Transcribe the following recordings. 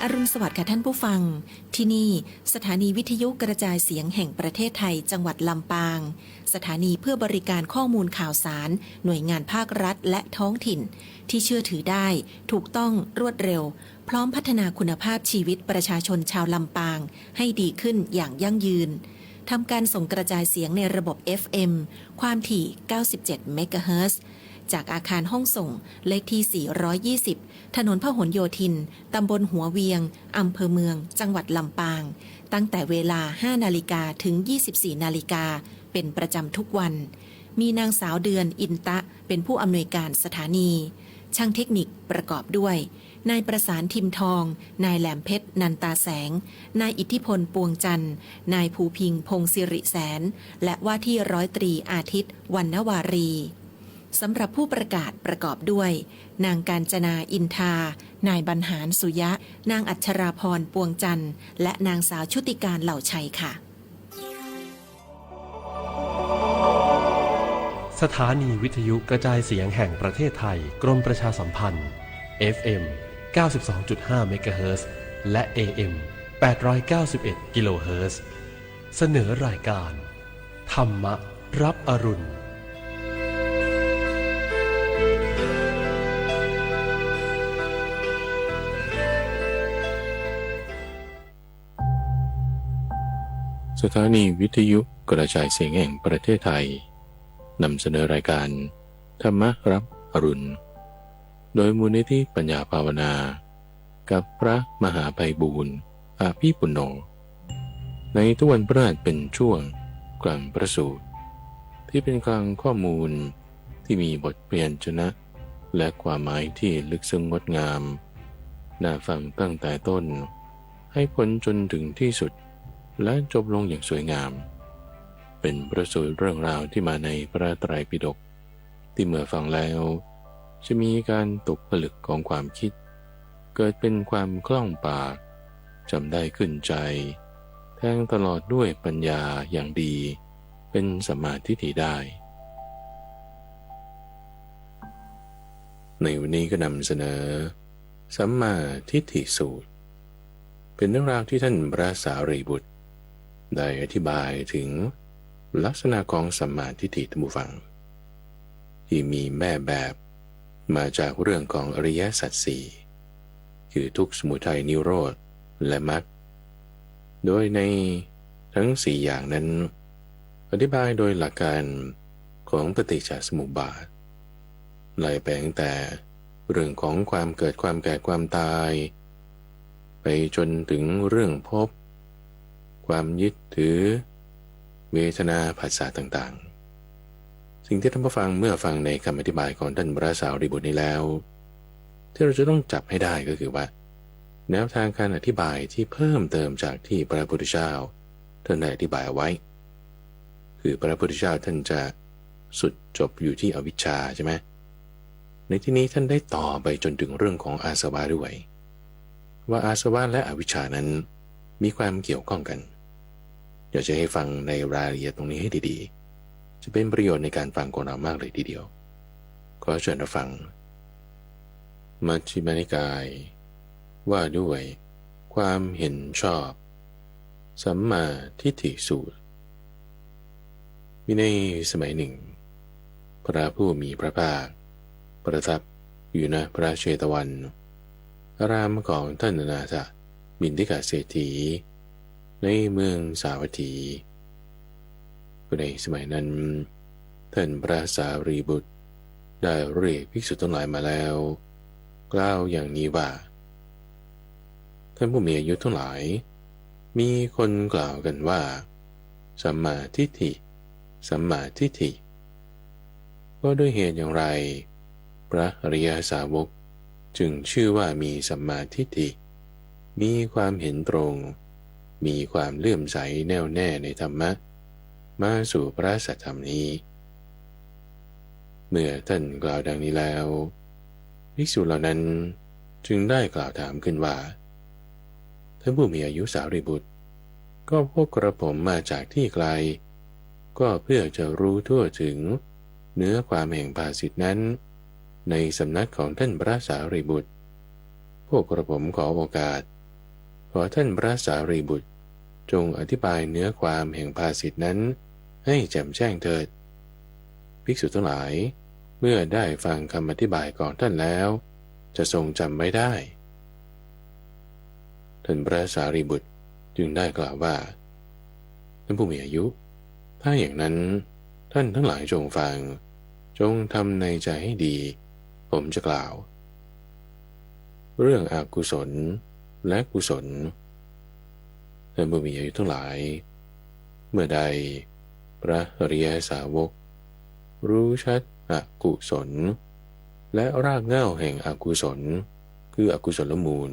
อรุณสวัสดิ์ค่ะท่านผู้ฟังที่นี่สถานีวิทยุกระจายเสียงแห่งประเทศไทยจังหวัดลำปางสถานีเพื่อบริการข้อมูลข่าวสารหน่วยงานภาครัฐและท้องถิ่นที่เชื่อถือได้ถูกต้องรวดเร็วพร้อมพัฒนาคุณภาพชีวิตประชาชนชาวลำปางให้ดีขึ้นอย่างยั่งยืนทำการส่งกระจายเสียงในระบบ FM ความถี่ 97 เมกะเฮิรตซ์จากอาคารห้องส่งเลขที่ 420 ถนนพหลโยธิน ตำบลหัวเวียง อำเภอเมือง จังหวัดลำปาง ตั้งแต่เวลา 5 นาฬิกาถึง 24 นาฬิกา เป็นประจำทุกวัน มีนางสาวเดือนอินตะเป็นผู้อำนวยการสถานี ช่างเทคนิคประกอบด้วย นายประสานทิมทอง นายแหลมเพชรนันตาแสง นายอิทธิพลปวงจันทร์ นายภูพิงพงศิริแสน และว่าที่ร้อยตรีอาทิตย์วรรณวารีสำหรับผู้ประกาศประกอบด้วย นางกาญจนาอินทา นายบรรหารสุยะ นางอัชราพรปวงจันทร์ และนางสาวชุติการเหล่าชัยค่ะ สถานีวิทยุกระจายเสียงแห่งประเทศไทยกรมประชาสัมพันธ์ FM 92.5 เมกะเฮิรตซ์และ AM 891 กิโลเฮิรตซ์เสนอรายการธรรมรับอรุณสถานีวิทยุกระจายเสียงแห่งประเทศไทยนำเสนอรายการธรรมรับอรุณโดยมูลนิธิปัญญาภาวนากับพระมหาไพบูลย์อาภีปุณโญในทุกวันพฤหัสเป็นช่วงกลางประสูติที่เป็นกลางข้อมูลที่มีบทเปลี่ยนชนะและความหมายที่ลึกซึ้งงดงามน่าฟังตั้งแต่ต้นให้พ้นจนถึงที่สุดและจบลงอย่างสวยงามเป็นประสูติเรื่องราวที่มาในพระไตรปิฎกที่เมื่อฟังแล้วจะมีการตกผลึกของความคิดเกิดเป็นความคล่องปากจำได้ขึ้นใจแทงตลอดด้วยปัญญาอย่างดีเป็นสัมมาทิฏฐิได้ในวันนี้ก็นำเสนอสัมมาทิฏฐิสูตรเป็นเรื่องราวที่ท่านพระสารีบุตรได้อธิบายถึงลักษณะของสัมมาทิฏฐิท่านผู้ฟังที่มีแม่แบบมาจากเรื่องของอริยสัจสี่คือทุกข์สมุทัยนิโรธและมรรคโดยในทั้งสี่อย่างนั้นอธิบายโดยหลักการของปฏิจจสมุปบาทไล่ไปตั้งแต่เรื่องของความเกิดความแก่ความตายไปจนถึงเรื่องภพความยึดถือเวทนาผัสสะต่างๆสิ่งที่ท่านผู้ฟังเมื่อฟังในคำอธิบายของท่านพระสารีบุตรนี้แล้วที่เราจะต้องจับให้ได้ก็คือว่าแนวทางการอธิบายที่เพิ่มเติมจากที่พระพุทธเจ้าท่านได้อธิบายเอาไว้คือพระพุทธเจ้าท่านจะสุดจบอยู่ที่อวิชชาใช่ไหมในที่นี้ท่านได้ต่อไปจนถึงเรื่องของอาสวะด้วยว่าอาสวะและอวิชชานั้นมีความเกี่ยวข้องกันอยากจะให้ฟังในรายละเอียดตรงนี้ให้ดีๆจะเป็นประโยชน์ในการฟังของเรามากเลยทีเดียวขอเชิญรับฟังมัชฌิมานิกายว่าด้วยความเห็นชอบสัมมาทิฏฐิสูตรมีในสมัยหนึ่งพระผู้มีพระภาคประทับอยู่ณพระเชตวันอารามของท่านอนาถบิณฑิกเศรษฐีในเมืองสาวัตถีในสมัยนั้นท่านพระสารีบุตรได้เรียกภิกษุทั้งหลายมาแล้วกล่าวอย่างนี้ว่าท่านผู้มีอายุทั้งหลายมีคนกล่าวกันว่าสัมมาทิฏฐิสัมมาทิฏฐิก็ด้วยเหตุอย่างไรพระอริยสาวกจึงชื่อว่ามีสัมมาทิฏฐิมีความเห็นตรงมีความเลื่อมใสแน่วแน่ในธรรมะมาสู่พระสัทธรรมนี้เมื่อท่านกล่าวดังนี้แล้วภิกษุเหล่านั้นจึงได้กล่าวถามขึ้นว่าท่านผู้มีอายุสารีบุตรก็พวกกระผมมาจากที่ไกลก็เพื่อจะรู้ทั่วถึงเนื้อความแห่งภาษิตนั้นในสำนักของท่านพระสารีบุตรพวกกระผมขอโอกาส ขอท่านพระสารีบุตรจงอธิบายเนื้อความแห่งภาษิตนั้นให้แจ่มแจ้งเถิดภิกษุทั้งหลายเมื่อได้ฟังคำอธิบายของท่านแล้วจะทรงจำไม่ได้ท่านพระสารีบุตรจึงได้กล่าวว่าท่านผู้มีอายุถ้าอย่างนั้นท่านทั้งหลายจงฟังจงทำในใจให้ดีผมจะกล่าวเรื่องอกุศลและกุศลท่านผู้มีอายุทั้งหลายเมื่อใดพระอริยสาวกรู้ชัดอกุศลและรากเหง้าแห่งอกุศลคืออกุศลมูล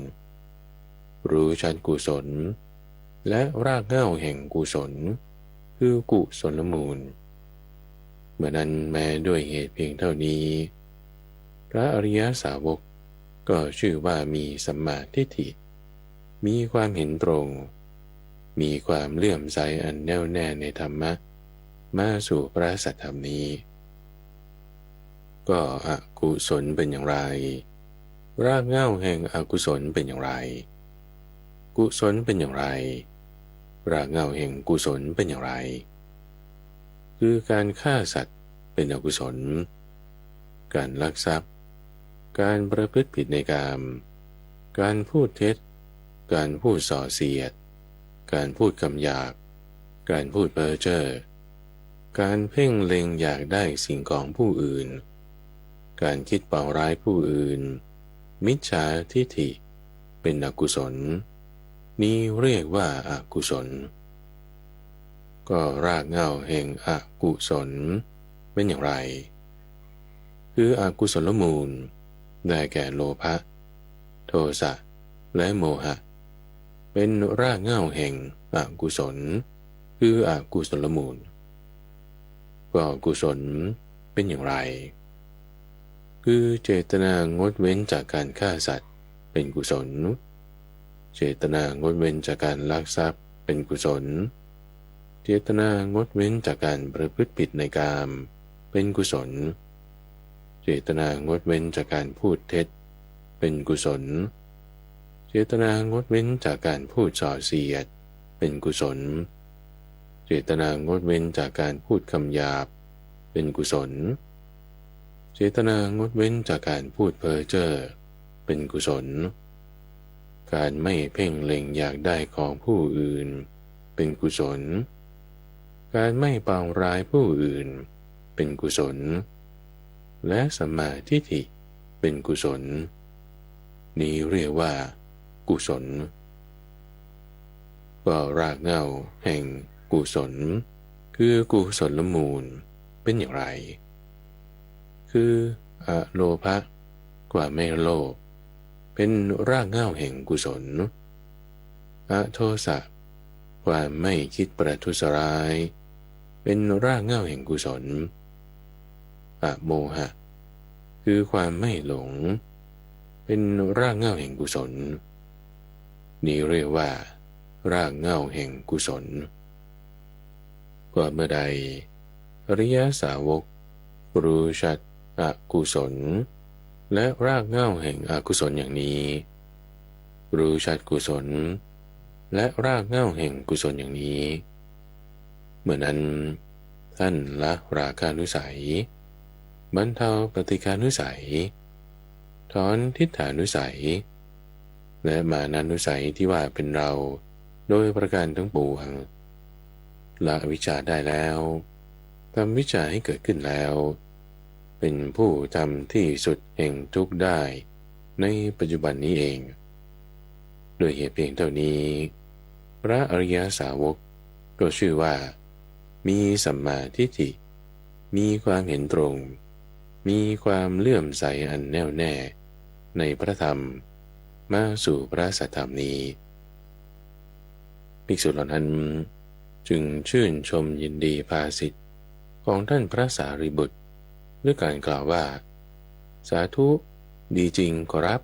รู้ชัดกุศลและรากเหง้าแห่งกุศลคือกุศลมูลเมื่อนั้นแม้ด้วยเหตุเพียงเท่านี้พระอริยสาวกก็ชื่อว่ามีสัมมาทิฏฐิมีความเห็นตรงมีความเลื่อมใสอันแน่วแน่ในธรรมะมาสู่พระสัทธรรมนี้ก็อกุศลเป็นอย่างไรรากเหง้าแห่งอกุศลเป็นอย่างไรกุศลเป็นอย่างไรรากเหง้าแห่งกุศลเป็นอย่างไรคือการฆ่าสัตว์เป็นอกุศลการลักทรัพย์การประพฤติผิดในกามการพูดเท็จการพูดส่อเสียดการพูดคำหยาบการพูดเพ้อเจ้อการเพ่งเล็งอยากได้สิ่งของผู้อื่นการคิดปองร้ายผู้อื่นมิจฉาทิฏฐิเป็นอกุศลนี้เรียกว่าอกุศลก็รากเหง้าแห่งอกุศลเป็นอย่างไรคืออกุศลมูลได้แก่โลภะโทสะและโมหะเป็นรากเหง้าแห่งอกุศลคืออกุศลมูลก็กุศลเป็นอย่างไรคือเจตนางดเว้นจากการฆ่าสัตว์เป็นกุศลเจตนางดเว้นจากการลักทรัพย์เป็นกุศลเจตนางดเว้นจากการประพฤติผิดในกามเป็นกุศลเจตนางดเว้นจากการพูดเท็จเป็นกุศลเจตนางดเว้นจากการพูดส่อเสียดเป็นกุศลเจตนางดเว้นจากการพูดคำหยาบเป็นกุศลเจตนางดเว้นจากการพูดเพ้อเจ้อเป็นกุศลการไม่เพ่งเล็งอยากได้ของผู้อื่นเป็นกุศลการไม่ปองร้ายผู้อื่นเป็นกุศลและสัมมาทิฏฐิเป็นกุศลนี้เรียกว่ากุศลก็รากเหง้าแห่งกุศลคือกุศลมูลเป็นอย่างไรคืออโลภะกว่าไม่โลภเป็นรากเหง้าแห่งกุศลอโทสะกว่าไม่คิดประทุษร้ายเป็นรากเหง้าแห่งกุศลอโมหะคือความไม่หลงเป็นรากเหง้าแห่งกุศลนี้เรียกว่ารากเหง้าแห่งกุศลก็เมื่อใดอริยสาวกรู้ชัดอกุศลและรากเหง้าแห่งอกุศลอย่างนี้รู้ชัดกุศลและรากเหง้าแห่งกุศลอย่างนี้เมื่อนั้นท่านละราคานุสัยบรรเทาปฏิฆานุสัยถอนทิฏฐานุสัยและมานานุสัยที่ว่าเป็นเราโดยประการทั้งปวงละอวิชชาได้แล้วทำวิชชาให้เกิดขึ้นแล้วเป็นผู้ทำที่สุดแห่งทุกข์ได้ในปัจจุบันนี้เองโดยเหตุเพียงเท่านี้พระอริยสาวกก็ชื่อว่ามีสัมมาทิฏฐิมีความเห็นตรงมีความเลื่อมใสอันแน่วแน่ในพระธรรมมาสู่พระสัทธรรมนี้ภิกษุเหล่านั้นจึงชื่นชมยินดีภาสิทธิ์ของท่านพระสารีบุตรด้วยการกล่าวว่าสาธุดีจริงขอรับ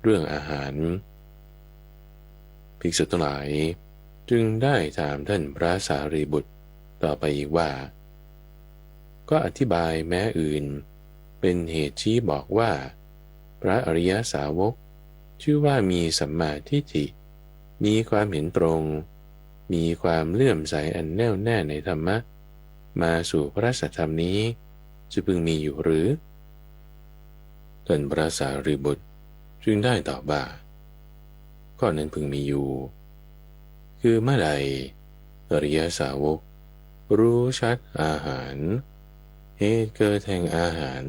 เรื่องอาหารภิกษุทั้งหลายจึงได้ถามท่านพระสารีบุตรต่อไปอีกว่าก็อธิบายแม้อื่นเป็นเหตุชี้บอกว่าพระอริยสาวก ชื่อว่ามีสัมมาทิฏฐิมีความเห็นตรงมีความเลื่อมใสอันแน่วแน่ในธรรมะมาสู่พระสัทธรรมนี้จะพึงมีอยู่หรือท่านพระสารีบุตรจึงได้ตอบว่าข้อนั้นพึงมีอยู่คือเมื่อใดอริยสาวกรู้ชัดอาหารเหตุเกิดแห่งอาหาร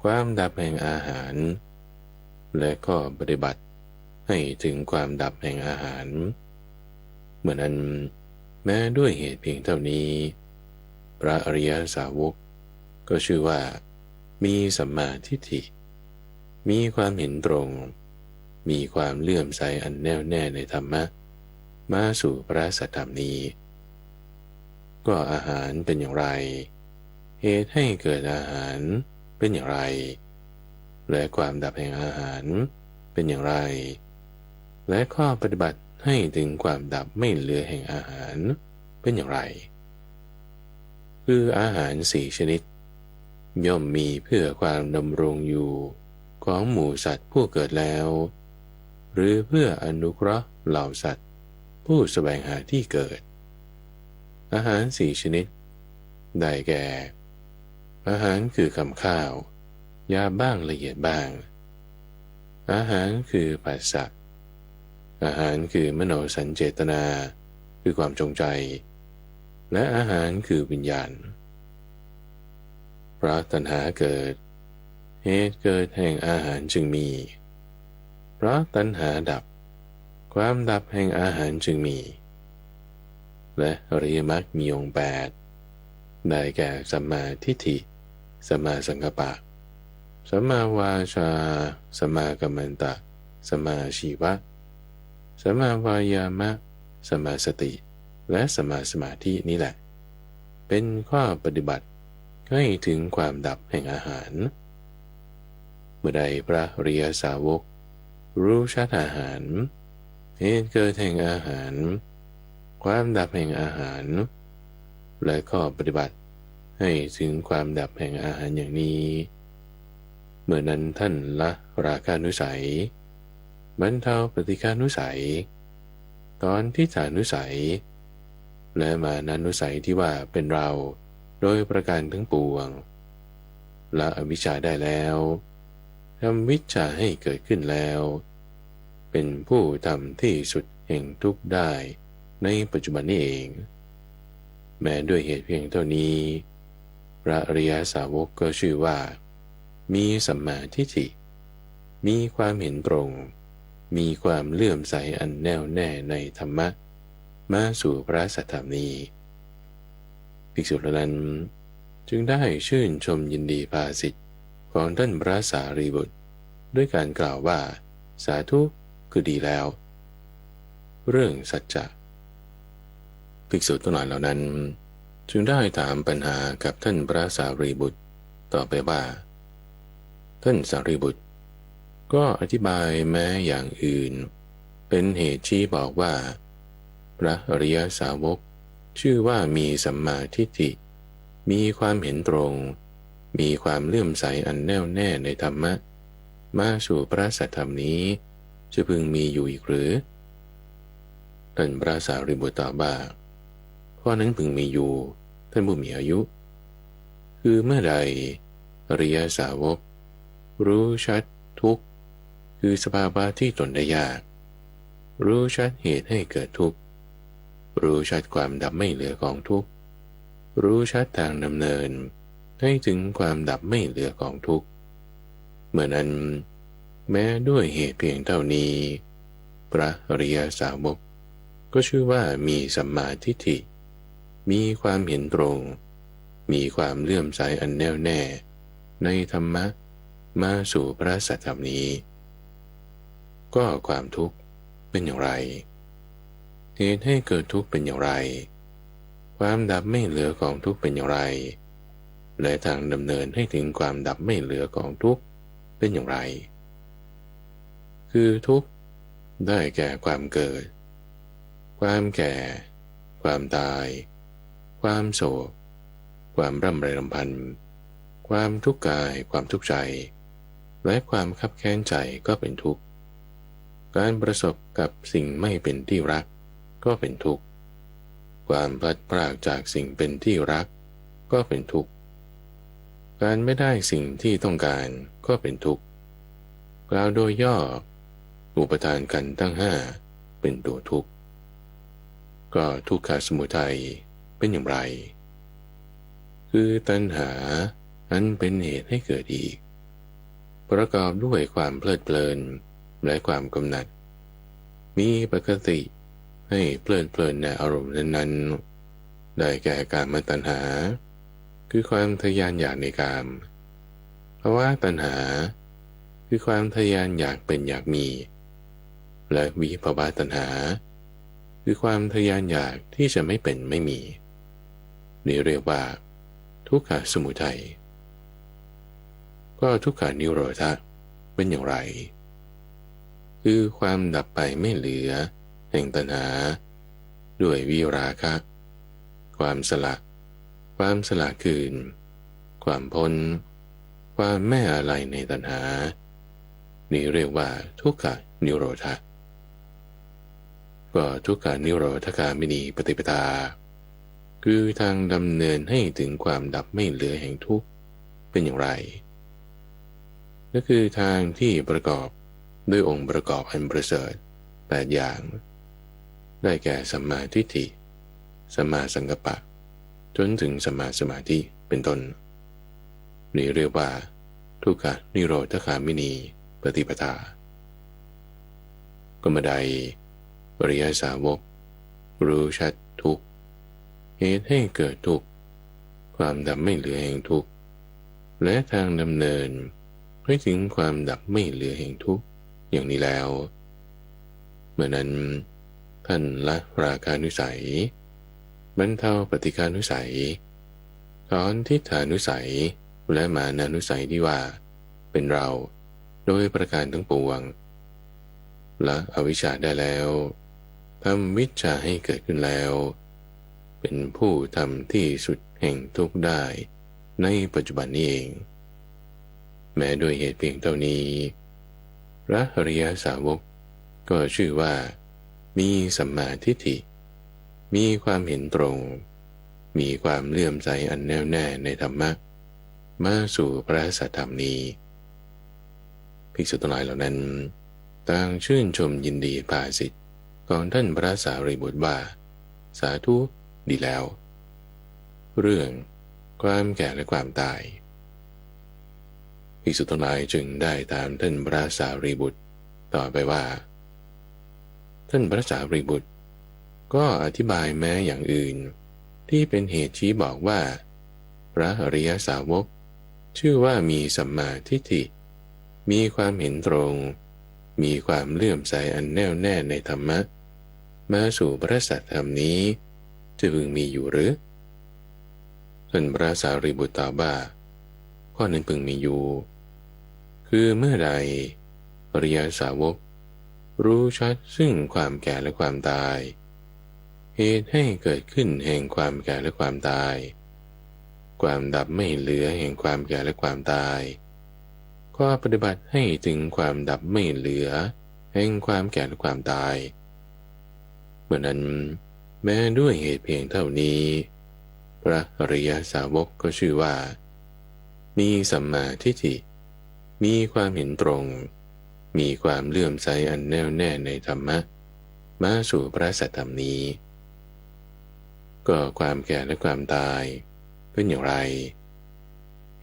ความดับแห่งอาหารและก็ปฏิบัติให้ถึงความดับแห่งอาหารเมื่อนั้นแม้ด้วยเหตุเพียงเท่านี้พระอริยสาวกก็ชื่อว่ามีสัมมาทิฏฐิมีความเห็นตรงมีความเลื่อมใสอันแน่วแน่ในธรรมะมาสู่พระสัทธรรมนี้ก็อาหารเป็นอย่างไรเหตุให้เกิดอาหารเป็นอย่างไรและความดับแห่งอาหารเป็นอย่างไรและข้อปฏิบัติให้ถึงความดับไม่เหลือแห่งอาหารเป็นอย่างไรคืออาหารสี่ชนิดย่อมมีเพื่อความดำรงอยู่ของหมู่สัตว์ผู้เกิดแล้วหรือเพื่ออนุเคราะห์เหล่าสัตว์ผู้แสวงหาที่เกิดอาหารสี่ชนิดได้แก่อาหารคือคำข้าวยาบ้างละเอียดบ้างอาหารคือผัสสะอาหารคือมโนสัญเจตนาคือความจงใจและอาหารคือวิญญาณเพราะตัณหาเกิดเหตุเกิดแห่งอาหารจึงมีเพราะตัณหาดับความดับแห่งอาหารจึงมีและอริยมรรคมีองค์8ได้แก่สัมมาทิฏฐิสัมมาสังกัปปะสัมมาวาจาสัมมากัมมันตะสัมมาอาชีวะสัมมาวายามะสัมมาสติและสัมมาสมาธินี้แหละเป็นข้อปฏิบัติให้ถึงความดับแห่งอาหารเมื่อใดพระอริยสาวกรู้ชัดอาหารเหตุเกิดแห่งอาหารความดับแห่งอาหารและข้อปฏิบัติให้ถึงความดับแห่งอาหารอย่างนี้เมื่อนั้นท่านละราคะนุสัยบรรเทาปฏิฆานุสัยตอนทิฏฐานุสัยและมานานุสัยที่ว่าเป็นเราโดยประการทั้งปวงละอวิชชาได้แล้วทำวิชชาให้เกิดขึ้นแล้วเป็นผู้ทำที่สุดแห่งทุกข์ได้ในปัจจุบันนี้เองแม้ด้วยเหตุเพียงเท่านี้พระอริยสาวกก็ชื่อว่ามีสัมมาทิฏฐิมีความเห็นตรงมีความเลื่อมใสอันแน่วแน่ในธรรมะมาสู่พระสัทธรรมนี้ภิกษุเหล่านั้นจึงได้ชื่นชมยินดีภาสิทธิ์ของท่านพระสารีบุตรด้วยการกล่าวว่าสาธุคือดีแล้วเรื่องสัจจะภิกษุทั้งหลายเหล่านั้นจึงได้ถามปัญหากับท่านพระสารีบุตรต่อไปว่าท่านสารีบุตรก็อธิบายแม้อย่างอื่นเป็นเหตุชี้บอกว่าพระอริยสาวกชื่อว่ามีสัมมาทิฏฐิมีความเห็นตรงมีความเลื่อมใสอันแน่วแน่ในธรรมะมาสู่พระสัทธรรมนี้จะพึงมีอยู่อีกหรือท่านพระสารีบุตรตอบว่าข้อนั้นพึงมีอยู่ท่านผู้มีอายุคือเมื่อใดอริยสาวกรู้ชัดทุกข์คือสภาวะที่ตนได้ยากรู้ชัดเหตุให้เกิดทุกข์รู้ชัดความดับไม่เหลือของทุกข์รู้ชัดทางดำเนินให้ถึงความดับไม่เหลือของทุกข์เมื่อนั้นแม้ด้วยเหตุเพียงเท่านี้พระอริยสาวกก็ชื่อว่ามีสัมมาทิฏฐิมีความเห็นตรงมีความเลื่อมใสอันแน่วแน่ในธรรมะมาสู่พระสัทธรรมนี้ก็ความทุกข์เป็นอย่างไรเหตุให้เกิดทุกข์เป็นอย่างไรความดับไม่เหลือของทุกข์เป็นอย่างไรและทางดำเนินให้ถึงความดับไม่เหลือของทุกข์เป็นอย่างไรคือทุกข์ได้แก่ความเกิดความแก่ความตายความโศกความร่ำไรรำพันความทุกข์กายความทุกข์ใจและความคับแค้นใจก็เป็นทุกข์ การประสบกับสิ่งไม่เป็นที่รักก็เป็นทุกข์ความพลัดพรากจากสิ่งเป็นที่รักก็เป็นทุกข์การไม่ได้สิ่งที่ต้องการก็เป็นทุกข์กล่าวโดยย่ออุปทานกันทั้งห้าเป็นตัวทุกข์ก็ทุกขสมุทัยเป็นอย่างไรคือตัณหาอันเป็นเหตุให้เกิดอีกประกอบด้วยความเพลิดเพลินและความกำหนัดมีปกติให้เพลิดเพลินในอารมณ์นั้นๆได้แก่กามตัณหาคือความทะยานอยากในกามภวตัณหาคือความทะยานอยากเป็นอยากมีและวิภวตัณหาคือความทะยานอยากที่จะไม่เป็นไม่มีนี่เรียกว่าทุกขสมุทัยก็ทุกขานิโรธะเป็นอย่างไรคือความดับไปไม่เหลือแห่งตัณหาด้วยวิราคะความสละคืนความพ้นความไม่อะไรในตัณหานี่เรียกว่าทุกขานิโรธะก็ทุกขานิโรธคามินีปฏิปทาคือทางดำเนินให้ถึงความดับไม่เหลือแห่งทุกข์เป็นอย่างไรนั่นคือทางที่ประกอบด้วยองค์ประกอบอันประเสริฐ8อย่างได้แก่สัมมาทิฏฐิสัมมาสังกัปปะจนถึงสัมมาสมาธิเป็นต้นนี่เรียกว่าทุกขานิโรธคามินีปฏิปทาก็มาใดอริยสาวกรู้ชัดทุกข์เหตุให้เกิดทุกข์ความดับไม่เหลือแห่งทุกข์และทางดำเนินให้ถึงความดับไม่เหลือแห่งทุกข์อย่างนี้แล้วเมื่อนั้นท่านละราคานุสัยบรรเทาปฏิฆานุสัยถอนทิฏฐานุสัยและมานานุสัยที่ว่าเป็นเราโดยประการทั้งปวงละอวิชชาได้แล้วทำวิชชาให้เกิดขึ้นแล้วเป็นผู้ทำที่สุดแห่งทุกข์ได้ในปัจจุบันนี้เองแม้โดยเหตุเพียงเท่านี้พระอริยสาวกก็ชื่อว่ามีสัมมาทิฏฐิมีความเห็นตรงมีความเลื่อมใสอันแน่วแน่ในธรรมะมาสู่พระสัทธรรมนี้ภิกษุทั้งหลายเหล่านั้นต่างชื่นชมยินดีภาสิทธิ์ของท่านพระสารีบุตรว่าสาธุดีแล้วเรื่องความแก่และความตายภิกษุทั้งหลายจึงได้ตามท่านพระสารีบุตรต่อไปว่าท่านพระสารีบุตรก็อธิบายแม้อย่างอื่นที่เป็นเหตุชี้บอกว่าพระอริยสาวกชื่อว่ามีสัมมาทิฏฐิมีความเห็นตรงมีความเลื่อมใสอันแน่วแน่ในธรรมะมาสู่พระสัทธรรมนี้จะพึงมีอยู่หรือท่านพระสารีบุตรตอบว่าข้อนั้นพึงมีอยู่คือเมื่อใดอริยสาวกรู้ชัดซึ่งความแก่และความตายเหตุให้เกิดขึ้นแห่งความแก่และความตายความดับไม่เหลือแห่งความแก่และความตายก็ปฏิบัติให้ถึงความดับไม่เหลือแห่งความแก่และความตายเมื่อนั้นแม้ด้วยเหตุเพียงเท่านี้พระอริยสาวกก็ชื่อว่ามีสัมมาทิฏฐิมีความเห็นตรงมีความเลื่อมใสอันแน่วแน่ในธรรมะมาสู่พระสัทธรรมนี้ก็ความแก่และความตายเป็นอย่างไร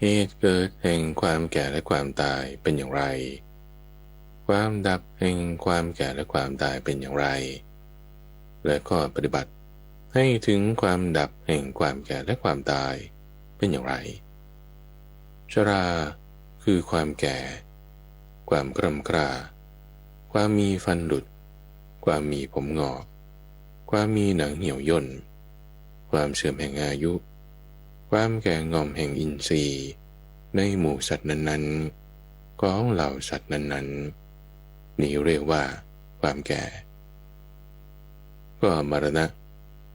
เหตุเกิดแห่งความแก่และความตายเป็นอย่างไรความดับแห่งความแก่และความตายเป็นอย่างไรและข้อปฏิบัติให้ถึงความดับแห่งความแก่และความตายเป็นอย่างไรชราคือความแก่ความกร่ำกร้าความมีฟันหลุดความมีผมงอกความมีหนังเหี่ยวย่นความเสื่อมแห่งอายุความแก่งอมแห่งอินทรีย์ในหมู่สัตว์นั้นๆของเหล่าสัตว์นั้นๆนี้เรียกว่าความแก่ก็มรณะ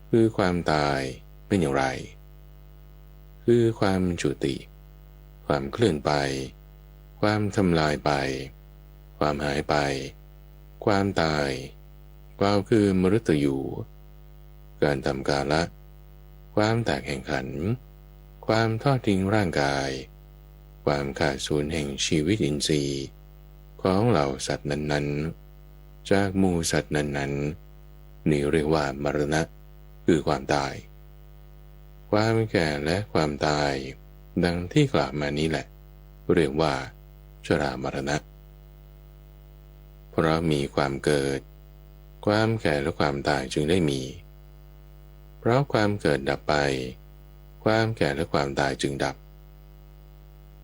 คือความตายเป็นอย่างไรคือความจุติความเคลื่อนไปความทำลายไปความหายไป ความตายกล่าวคือมฤตยูการทำกาละความแตกแห่งขันธ์ความทอดทิ้งร่างกายความขาดสูญแห่งชีวิตอินทรีย์ของเหล่าสัตว์นั้นๆจากหมู่สัตว์นั้นๆนี่เรียกว่ามรณะคือความตายความแก่และความตายดังที่กล่าวมานี้แหละเรียกว่าชรามรณะเพราะมีความเกิดความแก่และความตายจึงได้มีเพราะความเกิดดับไปความแก่และความตายจึงดับ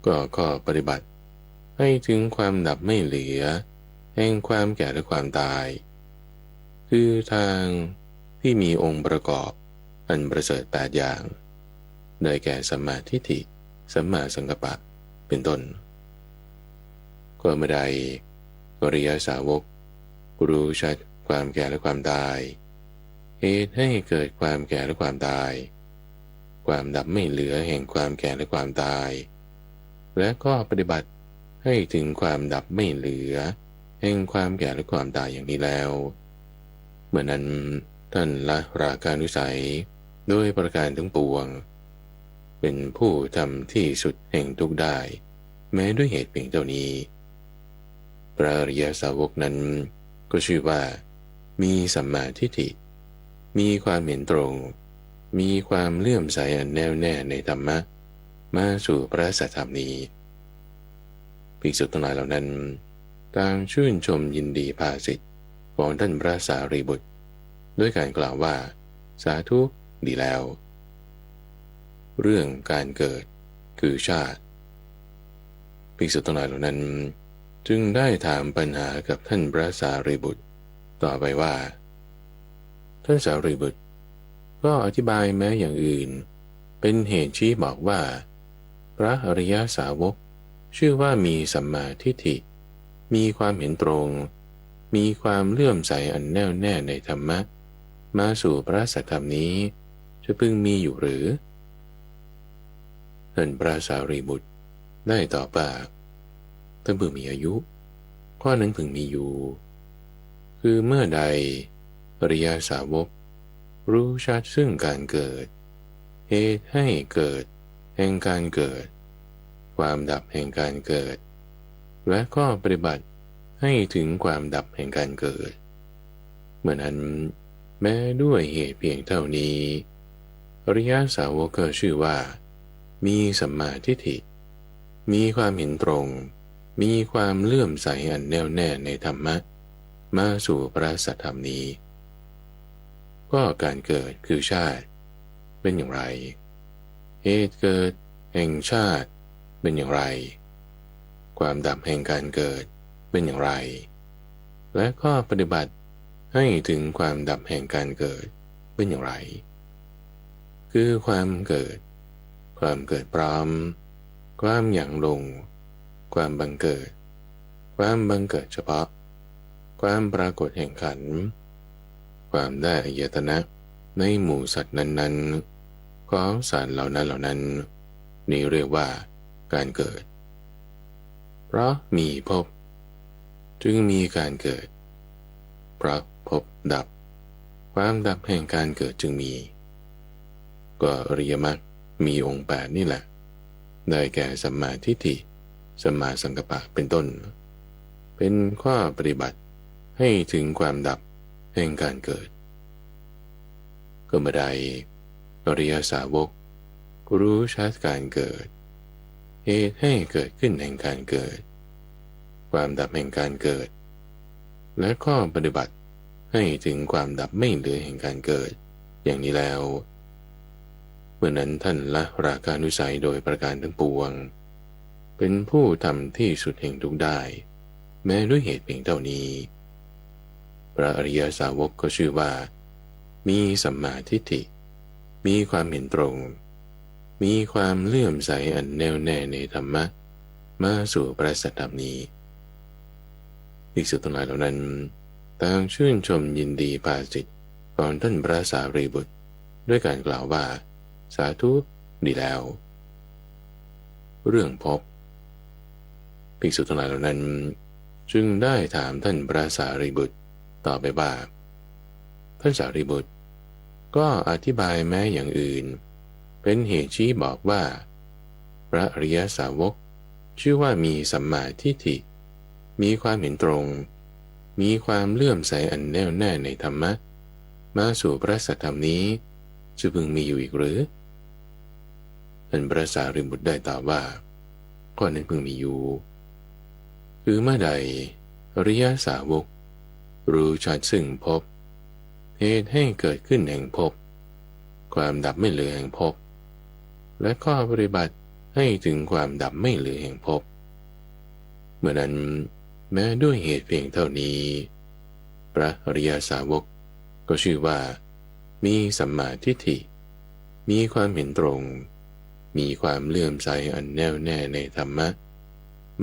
ก็ข้อปฏิบัติให้ถึงความดับไม่เหลือแห่งความแก่และความตายคือทางที่มีองค์ประกอบอันประเสริฐ8อย่างได้แก่สัมมาทิฏฐิสัมมาสังกัปปะเป็นต้นก็เมื่อใดอริยสาวกรู้ชัดความแก่และความตายเหตุให้เกิดความแก่และความตายความดับไม่เหลือแห่งความแก่และความตายและก็ปฏิบัติให้ถึงความดับไม่เหลือแห่งความแก่และความตายอย่างนี้แล้วเมื่อนั้นท่านละราคานุสัยโดยประการทั้งปวงเป็นผู้ทำที่สุดแห่งทุกข์ได้แม้ด้วยเหตุเพียงเท่านี้พระอริยสาวกนั้นก็ชื่อว่ามีสัมมาทิฏฐิมีความเห็นตรงมีความเลื่อมใสอันแน่วแน่ในธรรมะมาสู่พระสัทธรรมนี้ภิกษุทั้งหลายเหล่านั้นต่างชื่นชมยินดีภาสิทธิ์ของท่านพระสารีบุตรด้วยการกล่าวว่าสาธุดีแล้วเรื่องการเกิดคือชาติภิกษุทั้งหลายเหล่านั้นจึงได้ถามปัญหากับท่านพระสารีบุตรต่อไปว่าท่านสารีบุตรก็อธิบายแม้อย่างอื่นเป็นเหตุชี้บอกว่าพระอริยสาวกชื่อว่ามีสัมมาทิฏฐิมีความเห็นตรงมีความเลื่อมใสอันแน่วแน่ในธรรมะมาสู่พระสัทธรรมนี้จะพึงมีอยู่หรือท่านพระสารีบุตรได้ตอบว่าท่านพึงมีอายุข้อนั้นพึงมีอยู่คือเมื่อใดอริยสาวกรู้ชัดซึ่งการเกิดเหตุให้เกิดแห่งการเกิดความดับแห่งการเกิดและก็ปฏิบัติให้ถึงความดับแห่งการเกิดเมื่อนั้นแม้ด้วยเหตุเพียงเท่านี้อริยสาวกก็ชื่อว่ามีสัมมาทิฏฐิมีความเห็นตรงมีความเลื่อมใสอันแน่วแน่ในธรรมะมาสู่พระสัทธรรมนี้ก็การเกิดคือชาติเป็นอย่างไรเหตุเกิดแห่งชาติเป็นอย่างไรความดับแห่งการเกิดเป็นอย่างไรและก็ปฏิบัติให้ถึงความดับแห่งการเกิดเป็นอย่างไรคือความเกิดพร้อมความหยั่งลงความบังเกิดความบังเกิดเฉพาะความปรากฏแห่งขันธ์ความได้อายตนะในหมู่สัตว์นั้นๆของสัตว์เหล่านั้นนี่เรียกว่าการเกิดเพราะมีภพจึงมีการเกิดเพราะภพดับความดับแห่งการเกิดจึงมีก็อริยมรรคมีองค์8นี่แหละได้แก่สัมมาทิฏฐิสัมมาสังกัปปะเป็นต้นเป็นข้อปฏิบัติให้ถึงความดับแห่งการเกิดก็เมื่อใดอริยสาวกรู้ชัดการเกิดเหตุให้เกิดขึ้นแห่งการเกิดความดับแห่งการเกิดและข้อปฏิบัติให้ถึงความดับไม่เหลือแห่งการเกิดอย่างนี้แล้วเมื่อนั้นท่านละราคานุสัยโดยประการทั้งปวงเป็นผู้ทำที่สุดแห่งทุกข์ได้แม้ด้วยเหตุเพียงเท่านี้พระอริยสาวกก็ชื่อว่ามีสัมมาทิฏฐิมีความเห็นตรงมีความเลื่อมใสอันแน่วแน่ในธรรมะมาสู่พระสัทธรรมนี้ภิกษุทั้งหลายเหล่านั้นต่างชื่นชมยินดีภาสิทธิ์ของท่านพระสารีบุตรด้วยการกล่าวว่าสาธุดีแล้วเรื่องภพภิกษุทั้งหลายเหล่านั้น จึงได้ถามท่านพระสารีบุตรต่อไปว่าท่านสารีบุตรก็อธิบายแม้อย่างอื่นเป็นเหตุชี้บอกว่าพระอริยสาวกชื่อว่ามีสัมมาทิฏฐิมีความเห็นตรงมีความเลื่อมใสอันแน่วแน่ในธรรมะมาสู่พระสัทธรรมนี้จะพึงมีอยู่อีกหรือท่านพระสารีบุตรได้ตอบว่าก็นั้นพึงมีอยู่คือเมื่อใดอริยสาวกรู้ชัดซึ่งภพเหตุให้เกิดขึ้นแห่งภพความดับไม่เหลือแห่งภพและข้อปฏิบัติให้ถึงความดับไม่เหลือแห่งภพเมื่อนั้นแม้ด้วยเหตุเพียงเท่านี้พระอริยสาวกก็ชื่อว่ามีสัมมาทิฏฐิมีความเห็นตรงมีความเลื่อมใสอันแน่วแน่ในธรรมะ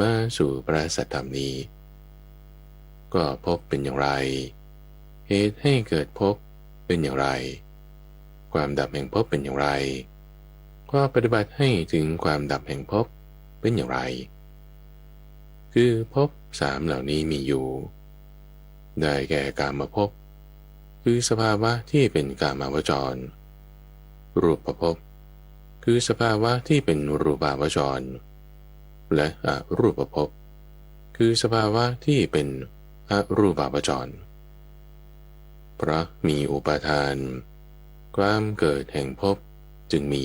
มาสู่พระสัทธรรมนี้ก็ภพเป็นอย่างไรเหตุให้เกิดภพเป็นอย่างไรความดับแห่งภพเป็นอย่างไรก็ปฏิบัติให้ถึงความดับแห่งภพเป็นอย่างไรคือภพสามเหล่านี้มีอยู่ได้แก่กามภพคือสภาวะที่เป็นกามาวจรรูปภพคือสภาวะที่เป็นรูปาวจรและอรูปภพคือสภาวะที่เป็นอรูปาวจรเพราะมีอุปาทานความเกิดแห่งภพจึงมี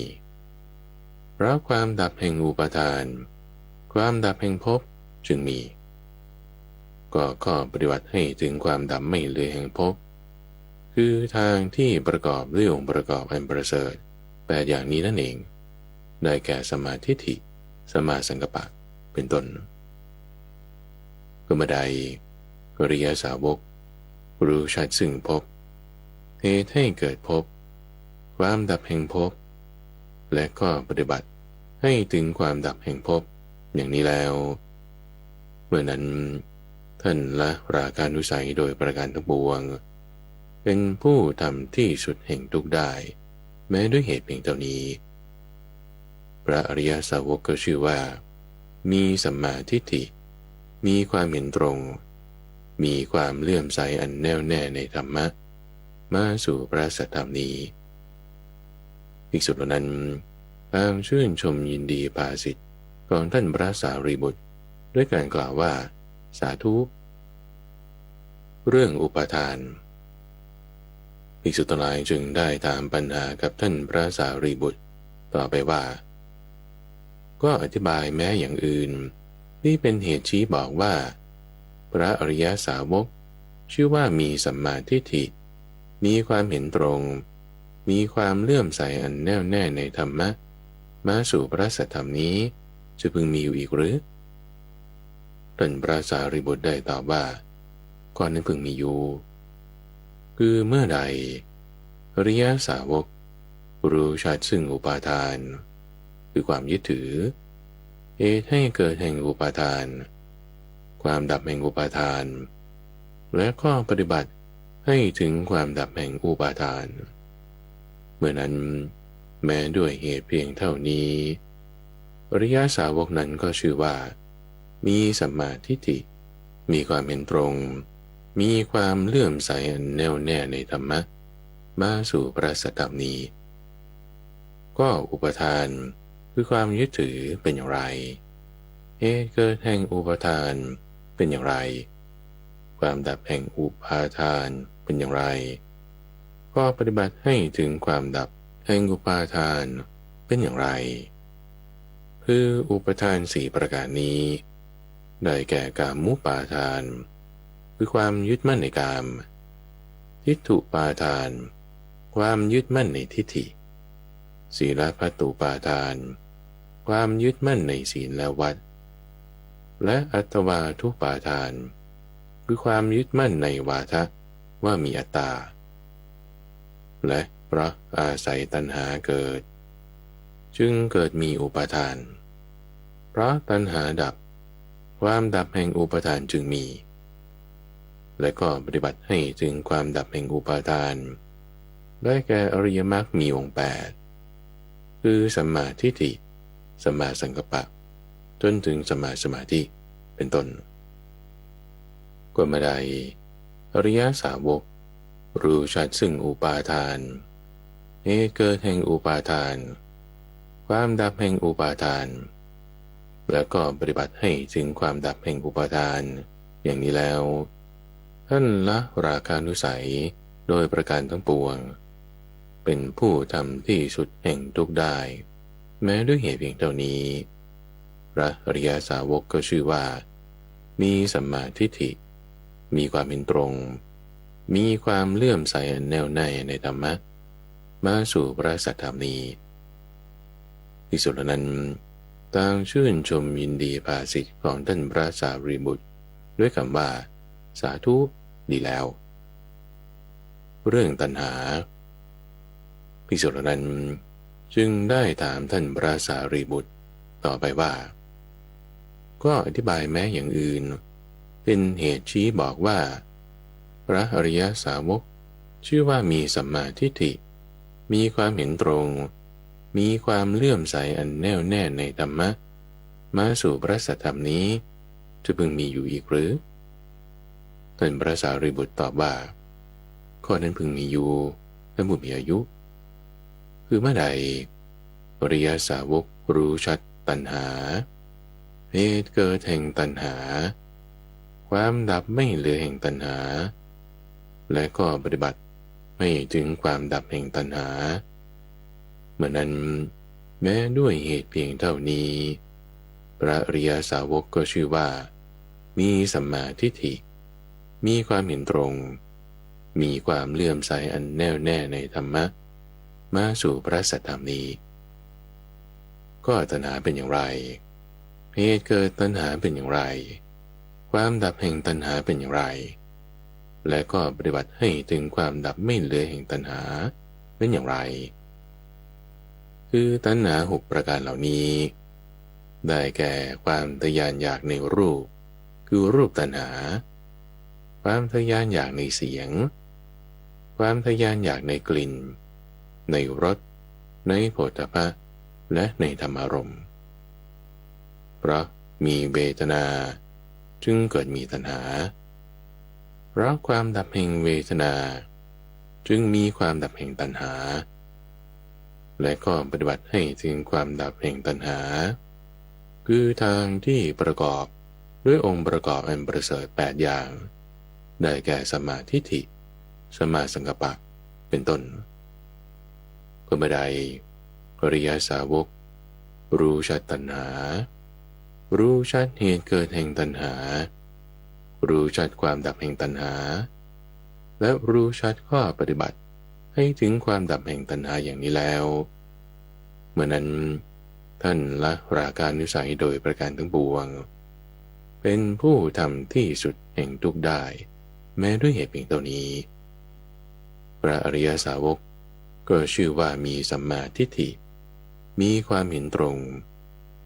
เพราะความดับแห่งอุปาทานความดับแห่งภพจึงมีก็ข้อปฏิบัติให้ถึงความดับไม่เหลือแห่งภพคือทางที่ประกอบด้วยองค์ประกอบอันประเสริฐ8อย่างนี้นั่นเองได้แก่สัมมาทิฏฐิสัมมาสังกัปปะเป็นต้นก็เมื่อใดอริยสาวกรู้ชัดซึ่งภพเหตุให้เกิดภพความดับแห่งภพและก็ปฏิบัติให้ถึงความดับแห่งภพอย่างนี้แล้วเมื่อนั้นท่านละราคานุสัยโดยประการทั้งปวงเป็นผู้ทำที่สุดแห่งทุกข์ได้แม้ด้วยเหตุเพียงเท่านี้พระอริยสาวกก็ชื่อว่ามีสัมมาทิฏฐิมีความเห็นตรงมีความเลื่อมใสอันแน่วแน่ในธรรมะมาสู่พระสัทธรรมนี้ภิกษุเหล่านั้นต่างชื่นชมยินดีภาสิทธิ์ของท่านพระสารีบุตรด้วยการกล่าวว่าสาธุเรื่องอุปาทานภิกษุทั้งหลายจึงได้ถามปัญหากับท่านพระสารีบุตรต่อไปว่าก็อธิบายแม้อย่างอื่นที่เป็นเหตุชี้บอกว่าพระอริยสาวกชื่อว่ามีสัมมาทิฏฐิมีความเห็นตรงมีความเลื่อมใสอันแน่วแน่ในธรรมะมาสู่พระสัทธรรมนี้จะพึงมีอยู่อีกหรือท่านพระสารีบุตรได้ตอบว่าก่อนนั้นพึงมีอยู่คือเมื่อใดอริยสาวกรู้ชัดซึ่งอุปาทานคือความยึดถือเหตุให้เกิดแห่งอุปาทานความดับแห่งอุปาทานและข้อปฏิบัติให้ถึงความดับแห่งอุปาทานเมื่อนั้นแม้ด้วยเหตุเพียงเท่านี้อริยสาวกนั้นก็ชื่อว่ามีสัมมาทิฏฐิมีความเห็นตรงมีความเลื่อมใสอันแน่วแน่ในธรรมะมาสู่พระสัทธรรมนี้ก็อุปทานคือความยึดถือเป็นอย่างไรเหตุเกิดแห่งอุปทานเป็นอย่างไรความดับแห่งอุปาทานเป็นอย่างไรก็ปฏิบัติให้ถึงความดับแห่งอุปาทานเป็นอย่างไรคืออุปทาน4ประการนี้ได้แก่กามุปาทานคือความยึดมั่นในกามทิฏฐุปาทานความยึดมั่นในทิฏฐิศีลพัตตุปาทานความยึดมั่นในศีลและวัดและอัตวาทุปาทานคือความยึดมั่นในวาทะว่ามีอัตตาและเพราะอาศัยตัณหาเกิดจึงเกิดมีอุปาทานเพราะตัณหาดับความดับแห่งอุปาทานจึงมีและก็ปฏิบัติให้ถึงความดับแห่งอุปาทานได้แก่อริยมรรคมีองค์8คือสัมมาทิฏฐิสัมมาสังกัปปะจนถึงสัมมาสมาธิเป็นต้น ก็ไม่ได้อริยสาวกรู้ชัดซึ่งอุปาทานเหตุเกิดแห่งอุปาทานความดับแห่งอุปาทานแล้วก็ปฏิบัติให้ถึงความดับแห่งอุปาทานอย่างนี้แล้วท่านละราคานุสัยโดยประการทั้งปวงเป็นผู้ทำที่สุดแห่งทุกข์ได้แม้ด้วยเหตุเพียงเท่านี้พระอริยสาวกก็ชื่อว่ามีสัมมาทิฏฐิมีความเห็นตรงมีความเลื่อมใสอันแน่วแน่ในธรรมะมาสู่พระสัทธรรมนี้ที่สุดนั้นต่างชื่นชมยินดีภาสิทธิ์ของท่านพระสารีบุตรด้วยคำว่าสาธุดีแล้วเรื่องตัณหาภิกษุเหล่านั้นจึงได้ถามท่านพระสารีบุตรต่อไปว่าก็อธิบายแม้อย่างอื่นเป็นเหตุชี้บอกว่าพระอริยสาวกชื่อว่ามีสัมมาทิฏฐิมีความเห็นตรงมีความเลื่อมใสอันแน่วแน่ในธรรมะมาสู่พระสัทธรรมนี้จะพึงมีอยู่อีกหรือท่านพระสารีบุตรตอบว่าข้อนั้นพึงมีอยู่และผู้มีอายุคือเมื่อใดอริยสาวกรู้ชัดตัณหาเหตุเกิดแห่งตัณหาความดับไม่เหลือแห่งตัณหาและก็ปฏิบัติไม่ถึงความดับแห่งตัณหาเมื่อนั้นแม้ด้วยเหตุเพียงเท่านี้พระอริยสาวกก็ชื่อว่ามีสัมมาทิฏฐิมีความเห็นตรงมีความเลื่อมใสอันแน่วแน่ในธรรมะมาสู่พระสัทธรรมนี้ก็ตัณหาเป็นอย่างไรเหตุเกิดตัณหาเป็นอย่างไรความดับแห่งตัณหาเป็นอย่างไรและก็ปฏิบัติให้ถึงความดับไม่เหลือแห่งตัณหาเป็นอย่างไรคือตัณหา6ประการเหล่านี้ได้แก่ความทะยานอยากในรูปคือรูปตัณหาความทะยานอยากในเสียงความทะยานอยากในกลิ่นในรสในโผฏฐัพพะและในธรรมารมณ์เพราะมีเวทนาจึงเกิดมีตัณหาเพราะความดับแห่งเวทนาจึงมีความดับแห่งตัณหาและก็ปฏิบัติให้ถึงความดับแห่งตัณหาคือทางที่ประกอบด้วยองค์ประกอบอันประเสริฐ8อย่างได้แก่สัมมาทิฏฐิสัมมาสังกัปปะเป็นต้นก็ไม่ได้อริยสาวกรู้ชัดตัณหารู้ชัดเหตุเกิดแห่งตัณหารู้ชัดความดับแห่งตัณหาและรู้ชัดข้อปฏิบัติให้ถึงความดับแห่งตัณหาอย่างนี้แล้วเมื่อนั้นท่านละราคานุสัยโดยประการทั้งปวงเป็นผู้ทำที่สุดแห่งทุกข์ได้แม้ด้วยเหตุเพียงเท่านี้พระอริยสาวกก็ชื่อว่ามีสัมมาทิฏฐิมีความเห็นตรง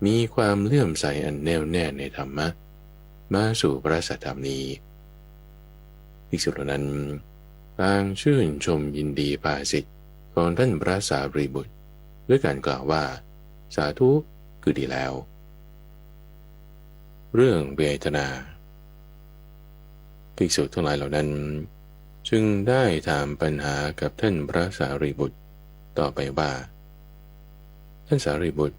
มีความเลื่อมใสอันแน่วแน่ในธรรมะมาสู่พระสัทธรรมนี้ภิกษุเหล่านั้นต่างชื่นชมยินดีภาสิทธิ์ของท่านพระสารีบุตรด้วยการกล่าวว่าสาธุคือดีแล้วเรื่องเวทนาภิกษุทั้งหลายเหล่านั้นจึงได้ถามปัญหากับท่านพระสารีบุตรต่อไปว่าท่านสารีบุตร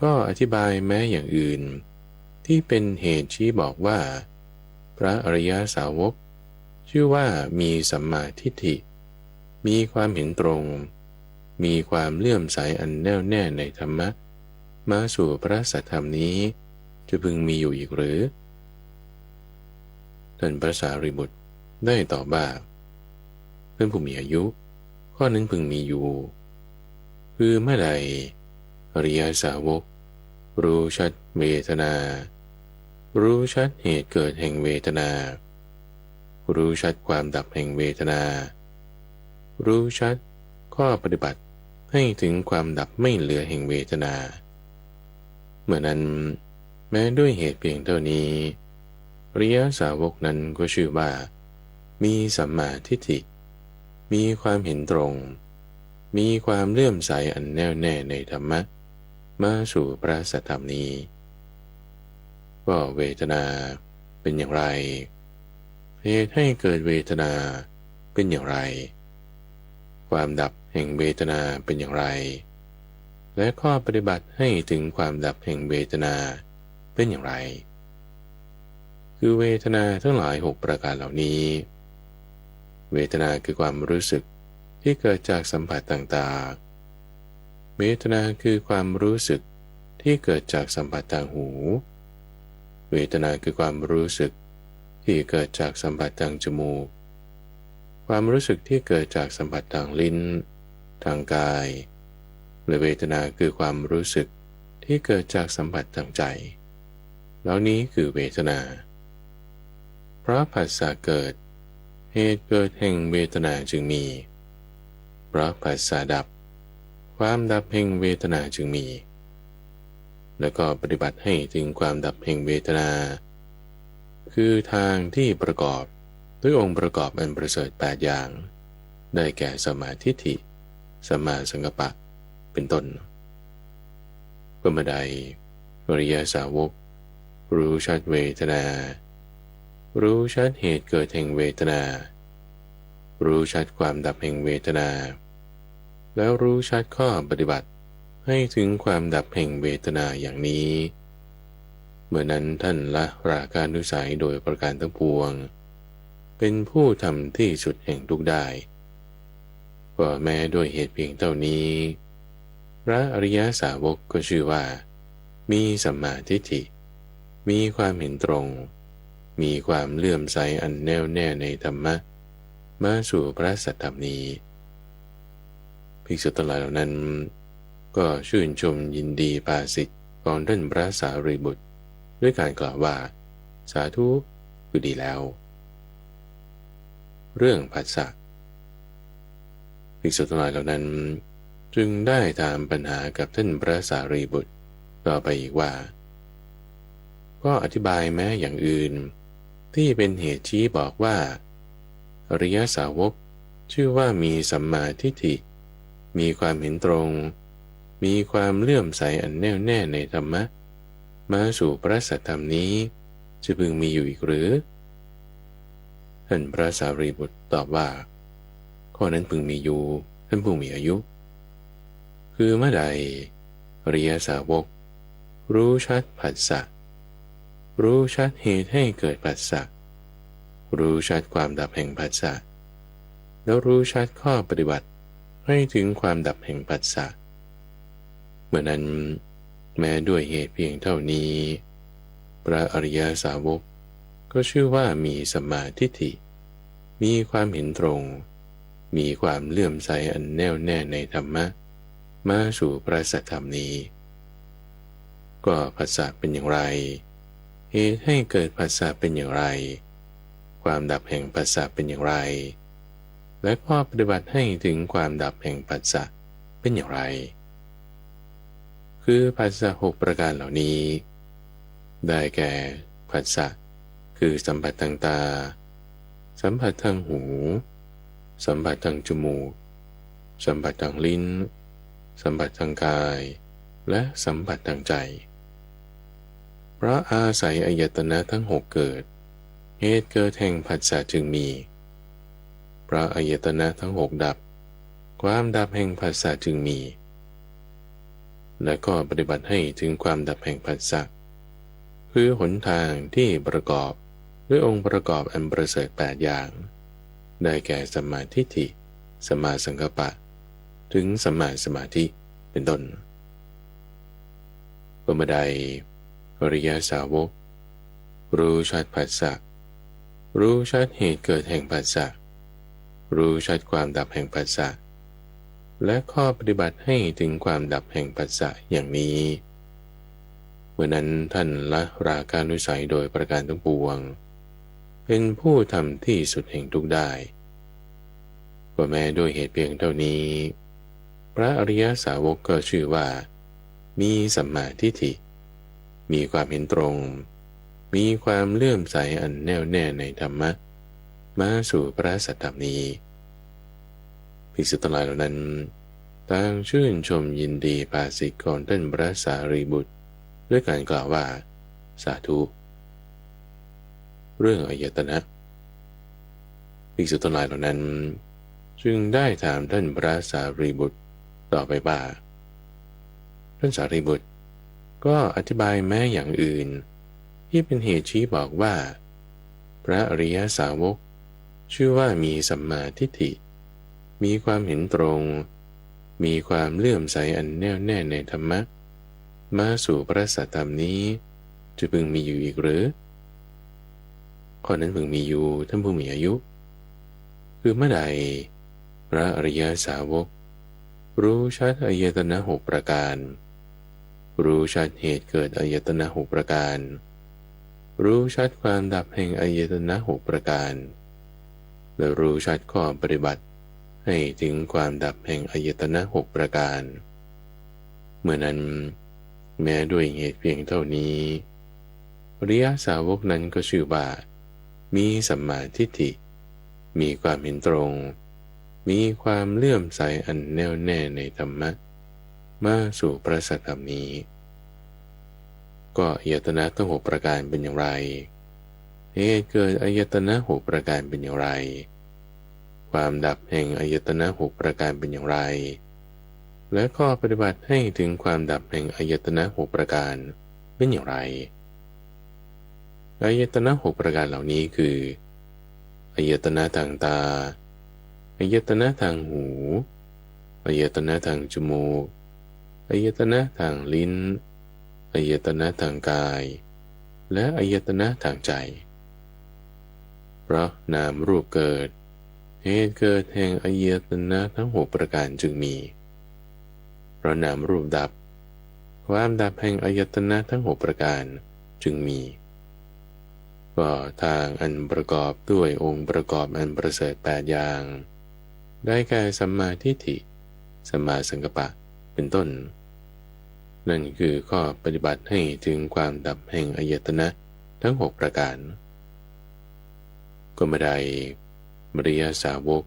ก็อธิบายแม้อย่างอื่นที่เป็นเหตุชี้บอกว่าพระอริยสาวกชื่อว่ามีสัมมาทิฏฐิมีความเห็นตรงมีความเลื่อมใสอันแน่วแน่ในธรรมะมาสู่พระสัทธรรมนี้จะพึงมีอยู่อีกหรือท่านพระสารีบุตรได้ตอบว่าท่านผู้มีอายุข้อนั้นพึงมีอยู่คือเมื่อใดอริยสาวกรู้ชัดเวทนารู้ชัดเหตุเกิดแห่งเวทนารู้ชัดความดับแห่งเวทนารู้ชัดข้อปฏิบัติให้ถึงความดับไม่เหลือแห่งเวทนาเมื่อนั้นแม้ด้วยเหตุเพียงเท่านี้อริยสาวกนั้นก็ชื่อว่ามีสัมมาทิฏฐิมีความเห็นตรงมีความเลื่อมใสอันแน่วแน่ในธรรมะมาสู่พระสัทธรรมนี้ก็เวทนาเป็นอย่างไร เหตุให้เกิดเวทนาเป็นอย่างไร ความดับแห่งเวทนาเป็นอย่างไร และข้อปฏิบัติให้ถึงความดับแห่งเวทนาเป็นอย่างไร คือเวทนาทั้งหลาย6ประการเหล่านี้ เวทนาคือความรู้สึกที่เกิดจากสัมผัสต่างๆเวทนาคือความรู้สึกที่เกิดจากสัมผัสทางหู เวทนาคือความรู้สึกที่เกิดจากสัมผัสทางจมูก ความรู้สึกที่เกิดจากสัมผัสทางลิ้นทางกายและเวทนาคือความรู้สึกที่เกิดจากสัมผัสทางใจเหล่านี้คือเวทนาเพราะผัสสะเกิดเหตุเกิดแห่งเวทนาจึงมีเพราะผัสสะดับความดับแห่งเวทนาจึงมีแล้วก็ปฏิบัติให้ถึงความดับแห่งเวทนาคือทางที่ประกอบด้วยองค์ประกอบอันประเสริฐ8อย่างได้แก่สัมมาทิฏฐิสัมมาสังกัปปะเป็นต้นเมื่อใดอริยสาวกรู้ชัดเวทนารู้ชัดเหตุเกิดแห่งเวทนารู้ชัดความดับแห่งเวทนาแล้วรู้ชัดข้อปฏิบัติให้ถึงความดับแห่งเวทนาอย่างนี้เมื่อนั้นท่านละราคะนุสัยโดยประการทั้งปวงเป็นผู้ทำที่สุดแห่งทุกข์ได้ก็แม้ด้วยเหตุเพียงเท่านี้พระอริยสาวกก็ชื่อว่ามีสัมมาทิฏฐิมีความเห็นตรงมีความเลื่อมใสอันแน่วแน่ในธรรมะมาสู่พระสัทธรรมนี้ภิกษุทั้งหลายเหล่านั้นก็ชื่นชมยินดีปาสิทธิ์ของท่านพระสารีบุตรด้วยการกล่าวว่าสาธุคือดีแล้วเรื่องผัสสะภิกษุทั้งหลายเหล่านั้นจึงได้ถามปัญหากับท่านพระสารีบุตรต่อไปอีกว่าก็อธิบายแม้อย่างอื่นที่เป็นเหตุชี้บอกว่าอริยสาวกชื่อว่ามีสัมมาทิฏฐิมีความเห็นตรงมีความเลื่อมใสอันแน่วแน่ในธรรมะมาสู่พระสัทธรรมนี้จะพึงมีอยู่อีกหรือท่านพระสารีบุตรตอบว่าข้อนั้นพึงมีอยู่ท่านผู้มีอายุคือเมื่อใดอริยสาวกรู้ชัดผัสสะรู้ชัดเหตุให้เกิดผัสสะรู้ชัดความดับแห่งผัสสะแล้วรู้ชัดข้อปฏิบัติให้ถึงความดับแห่งผัสสะเมื่อนั้นแม้ด้วยเหตุเพียงเท่านี้พระอริยสาวกก็ชื่อว่ามีสัมมาทิฏฐิมีความเห็นตรงมีความเลื่อมใสอันแน่วแน่ในธรรมะมาสู่พระสัทธรรมนี้ก็ผัสสะเป็นอย่างไรเหตุให้เกิดผัสสะเป็นอย่างไรความดับแห่งผัสสะเป็นอย่างไรและข้อปฏิบัติให้ถึงความดับแห่งผัสสะเป็นอย่างไรคือผัสสะ6ประการเหล่านี้ได้แก่ผัสสะคือสัมผัสทางตาสัมผัสทางหูสัมผัสทางจมูกสัมผัสทางลิ้นสัมผัสทางกายและสัมผัสทางใจเพราะอาศัยอายตนะทั้ง6เกิดเหตุเกิดแห่งผัสสะจึงมีเพราะอายตนะทั้ง6ดับความดับแห่งผัสสะจึงมีและก็ปฏิบัติให้ถึงความดับแห่งผัสสะคือหนทางที่ประกอบด้วยองค์ประกอบอันประเสริฐ8อย่างได้แก่สัมมาทิฏฐิสัมมาสังกัปปะถึงสัมมาสมาธิเป็นต้นเมื่อใดอริยสาวกรู้ชัดผัสสะรู้ชัดเหตุเกิดแห่งผัสสะรู้ชัดความดับแห่งผัสสะและข้อปฏิบัติให้ถึงความดับแห่งผัสสะอย่างนี้เมื่อนั้นท่านละราคะนุสัยโดยประการทั้งปวงเป็นผู้ทำที่สุดแห่งทุกข์ได้ก็แม้ด้วยเหตุเพียงเท่านี้พระอริยสาวกก็ชื่อว่ามีสัมมาทิฏฐิมีความเห็นตรงมีความเลื่อมใสอันแน่วแน่ในธรรมะมาสู่พระสัทธรรมนี้ภิกษุทั้งหลายเหล่านั้นต่างชื่นชมยินดีปาสิกของท่านพระสารีบุตรด้วยการกล่าวว่าสาธุเรื่องอายตนะ ภิกษุทั้งหลายเหล่านั้นจึงได้ถามท่านพระสารีบุตรต่อไปว่าท่านสารีบุตรก็อธิบายแม้อย่างอื่นที่เป็นเหตุชี้บอกว่าพระอริยสาวกชื่อว่ามีสัมมาทิฏฐิมีความเห็นตรงมีความเลื่อมใสอันแน่วแน่ในธรรมะมาสู่พระสัทธรรมนี้จะพึงมีอยู่อีกหรือข้อนั้นพึงมีอยู่ท่านผู้มีอายุคือเมื่อใดพระอริยสาวกรู้ชัดอายตนะ6ประการรู้ชัดเหตุเกิดอายตนะ6ประการรู้ชัดความดับแห่งอายตนะ6ประการและรู้ชัดข้อปฏิบัติให้ถึงความดับแห่งอายตนะ6ประการเมื่อนั้นแม้ด้วยเหตุเพียงเท่านี้อริยสาวกนั้นก็ชื่อว่ามีสัมมาทิฏฐิมีความเห็นตรงมีความเลื่อมใสอันแน่วแน่ในธรรมะมาสู่พระสัทธรรมนี้ก็อายตนะทั้ง6ประการเป็นอย่างไรเหตุเกิดอายตนะ6ประการเป็นอย่างไรความดับแห่งอายตนะ6ประการเป็นอย่างไรและข้อปฏิบัติให้ถึงความดับแห่งอายตนะ6ประการเป็นอย่างไรอายตนะ6ประการเหล่านี้คืออายตนะทางตาอายตนะทางหูอายตนะทางจมูกอายตนะทางลิ้นอายตนะทางกายและอายตนะทางใจเพราะนามรูปเกิดเหตุเกิดแห่งอายตนะทั้ง6ประการจึงมีเพราะนามรูปดับความดับแห่งอายตนะทั้ง6ประการจึงมีก็ทางอันประกอบด้วยองค์ประกอบอันประเสริฐ8อย่างได้แก่สัมมาทิฏฐิสัมมาสังกัปปะเป็นต้นนั่นคือข้อปฏิบัติให้ถึงความดับแห่งอายตนะทั้ง6ประการก็ไม่ได้อริยสาวก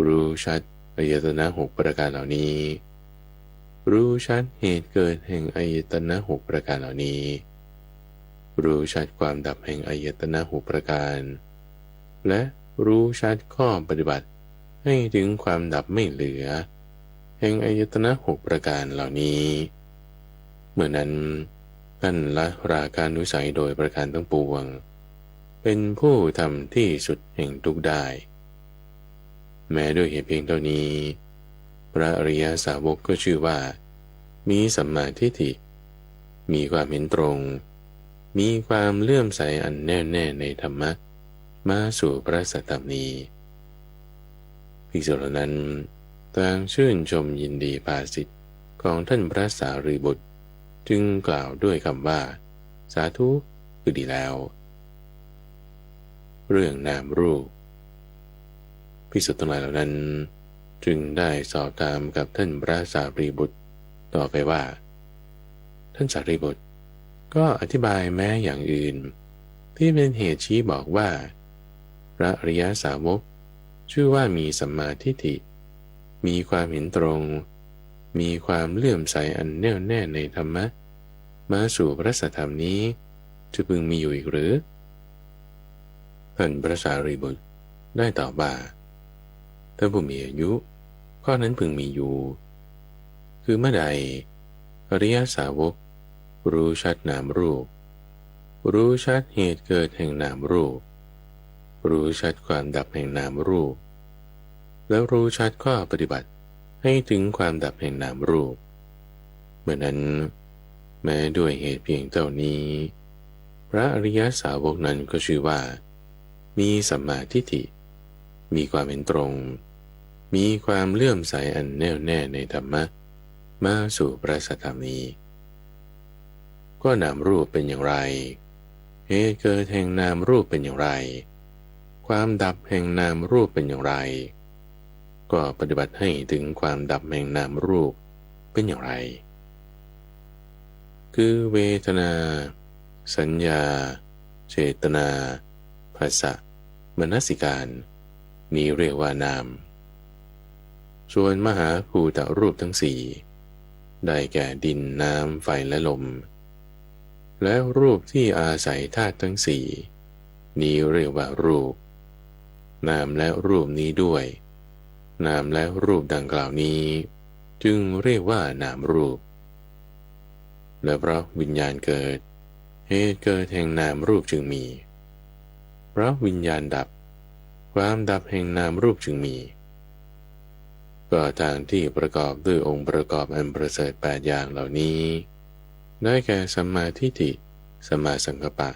รู้ชัดอายตนะ6ประการเหล่านี้รู้ชัดเหตุเกิดแห่งอายตนะ6ประการเหล่านี้รู้ชัดความดับแห่งอายตนะ6ประการและรู้ชัดข้อปฏิบัติให้ถึงความดับไม่เหลือแห่งอายตนะ6ประการเหล่านี้เมื่อนั้นท่านละราคานุสัยโดยประการทั้งปวงเป็นผู้ทำที่สุดแห่งทุกข์ได้แม้ด้วยเหตุเพียงเท่านี้พระอริยสาวกก็ชื่อว่ามีสัมมาทิฏฐิมีความเห็นตรงมีความเลื่อมใสอันแน่วแน่ในธรรมะมาสู่พระสัทธรรมนี้ภิกษุเหล่านั้นต่างชื่นชมยินดีภาสิทธิ์ของท่านพระสารีบุตรจึงกล่าวด้วยคำว่าสาธุคือดีแล้วเรื่องนามรูปภิกษุทั้งหลายเหล่านั้นจึงได้สอบถามกับท่านพระสารีบุตรต่อไปว่าท่านสารีบุตรก็อธิบายแม้อย่างอื่นที่เป็นเหตุชี้บอกว่าพระอริยสาวกชื่อว่ามีสัมมาทิฏฐิมีความเห็นตรงมีความเลื่อมใสอันแน่วแน่ในธรรมะมาสู่พระสัทธรรมนี้จะพึงมีอยู่อีกหรือท่านพระสารีบุตรได้ตอบว่าท่านผู้มีอายุข้อนั้นพึงมีอยู่คือเมื่อใดอริยสาวกรู้ชัดนามรูปรู้ชัดเหตุเกิดแห่งนามรูปรู้ชัดความดับแห่งนามรูปแล้วรู้ชัดข้อปฏิบัติให้ถึงความดับแห่งนามรูปเมื่อนั้นแม้ด้วยเหตุเพียงเท่านี้พระอริยสาวกนั้นก็ชื่อว่ามีสัมมาทิฏฐิมีความเห็นตรงมีความเลื่อมใสอันแน่วแน่ในธรรมะมาสู่พระสัทธรรมนี้ก็นามรูปเป็นอย่างไรเหตุเกิดแห่งนามรูปเป็นอย่างไรความดับแห่งนามรูปเป็นอย่างไรก็ปฏิบัติให้ถึงความดับแห่งนามรูปเป็นอย่างไรคือเวทนาสัญญาเจตนาภาษะมนสิการนี้เรียกว่านามส่วนมหาภูตรูปทั้งสี่ได้แก่ดินน้ำไฟและลมและรูปที่อาศัยธาตุทั้งสี่นี้เรียกว่ารูป นามและรูปนี้ด้วยนามและรูปดังกล่าวนี้จึงเรียกว่านามรูปและเพราะวิญญาณเกิดเหตุเกิดแห่งนามรูปจึงมีเพราะวิญญาณดับความดับแห่งนามรูปจึงมีก็ทางที่ประกอบด้วยองค์ประกอบอันประเสริฐ8อย่างเหล่านี้ได้แก่สัมมาทิฏฐิสัมมาสังกัปปะ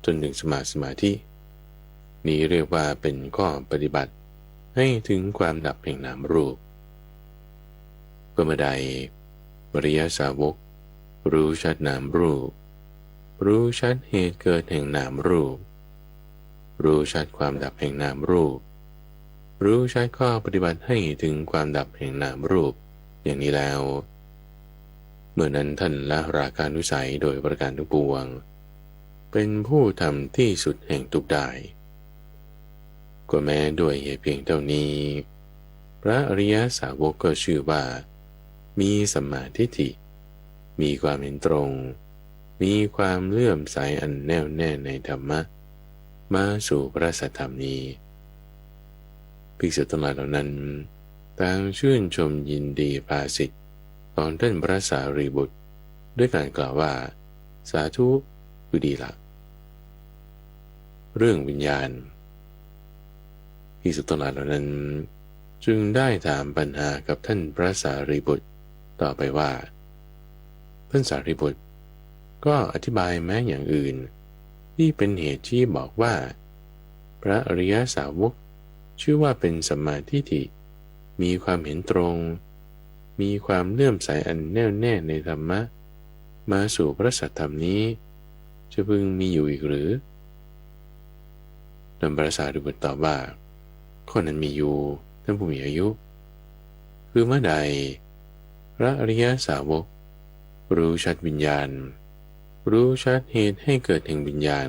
จนถึงสัมมาสมาธินี้เรียกว่าเป็นข้อปฏิบัติให้ถึงความดับแห่งนามรูปก็เมื่อใดอริยสาวกรู้ชัดนามรูปรู้ชัดเหตุเกิดแห่งนามรูปรู้ชัดความดับแห่งนามรูปรู้ชัดข้อปฏิบัติให้ถึงความดับแห่งนามรูปอย่างนี้แล้วเมื่อนั้นท่านละราคานุสัยโดยประการทั้งปวงเป็นผู้ทำที่สุดแห่งทุกได้ก็แม้ด้วยเหตุเพียงเท่านี้พระอริยสาวกก็ชื่อว่ามีสัมมาทิฏฐิมีความเห็นตรงมีความเลื่อมใสอันแน่วแน่ในธรรมะมาสู่พระสัทธรรมนี้ภิกษุทั้งหลายเหล่านั้นต่างชื่นชมยินดีภาสิทธิ์ของท่านพระสารีบุตรด้วยการกล่าวว่าสาธุคือดีละเรื่องวิญญาณภิกษุทั้งหลายเหล่านั้นจึงได้ถามปัญหากับท่านพระสารีบุตรต่อไปว่าท่านสารีบุตรก็อธิบายแม้อย่างอื่นที่เป็นเหตุที่บอกว่าพระอริยสาวกชื่อว่าเป็นสัมมาทิฏฐิมีความเห็นตรงมีความเลื่อมใสอันแน่วแน่ในธรรมะมาสู่พระสัทธรรมนี้จะพึงมีอยู่อีกหรือท่านพระสารีบุตรตอบว่าข้อนั้นมีอยู่ท่านผู้มีอายุคือเมื่อใดพระอริยสาวกรู้ชัดวิญญาณรู้ชัดเหตุให้เกิดแห่งวิญญาณ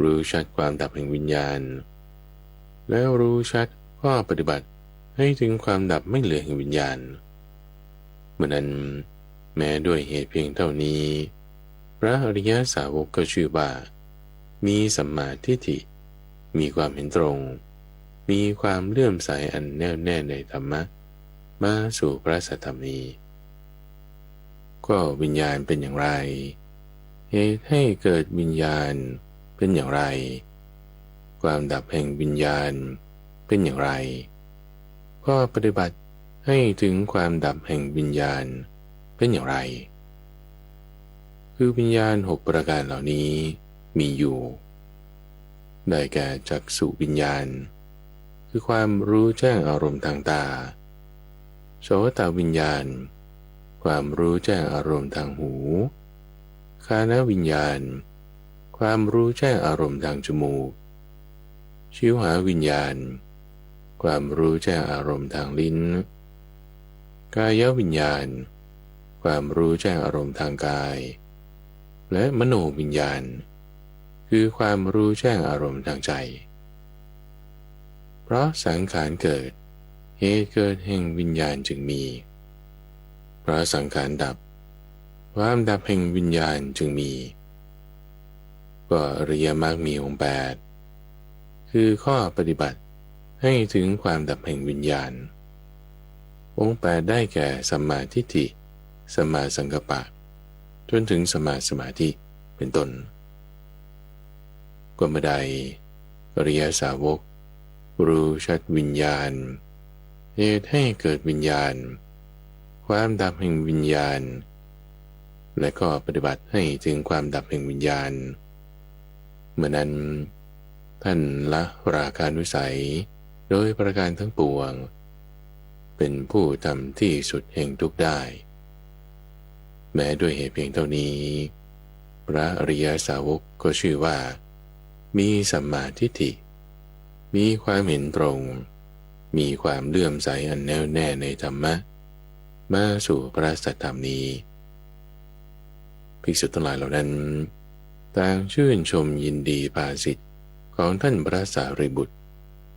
รู้ชัดความดับแห่งวิญญาณแล้วรู้ชัดข้อปฏิบัติให้ถึงความดับไม่เหลือแห่งวิญญาณเมื่อนั้นแม้ด้วยเหตุเพียงเท่านี้พระอริยสาวกก็ชื่อว่ามีสัมมาทิฏฐิมีความเห็นตรงมีความเลื่อมใสอันแน่วแน่ในธรรมะมาสู่พระสัทธรรมนี้ก็วิญญาณเป็นอย่างไรเหตุให้เกิดวิญญาณเป็นอย่างไรความดับแห่งวิญญาณเป็นอย่างไรก็ปฏิบัติให้ถึงความดับแห่งวิญญาณเป็นอย่างไรคือวิญญาณ6ประการเหล่านี้มีอยู่ได้แก่จักษุวิญญาณคือความรู้แจ้งอารมณ์ทางตาโสตวิญญาณความรู้แจ้งอารมณ์ทางหูฆานวิญญาณความรู้แจ้งอารมณ์ทางจมูกชิวหาวิญญาณความรู้แจ้งอารมณ์ทางลิ้นกายวิญญาณความรู้แจ้งอารมณ์ทางกายและมโนวิญญาณคือความรู้แจ้งอารมณ์ทางใจเพราะสังขารเกิดเหตุเกิดแห่งวิญญาณจึงมีเพราะสังขารดับความดับแห่งวิญญาณจึงมีก็อริยมรรคมีองค์8คือข้อปฏิบัติให้ถึงความดับแห่งวิญญาณองค์8ได้แก่สัมมาทิฏฐิสัมมาสังกัปปะจนถึงสัมมาสมาธิเป็นต้นก็เมื่อใดอริยสาวกรู้ชัดวิญญาณเหตุให้เกิดวิญญาณความดับแห่งวิญญาณและก็ปฏิบัติให้ถึงความดับแห่งวิญญาณเมื่อนั้นท่านละราคานุสัยโดยประการทั้งปวงเป็นผู้ทำที่สุดแห่งทุกได้แม้ด้วยเหตุเพียงเท่านี้พระอริยสาวกก็ชื่อว่ามีสัมมาทิฏฐิมีความเห็นตรงมีความเลื่อมใสอันแน่วแน่ในธรรมะมาสู่พระสัทธรรมนี้ภิกษุทั้งหลายเหล่านั้นต่างชื่นชมยินดีภาสิทธิ์ของท่านพระสารีบุตร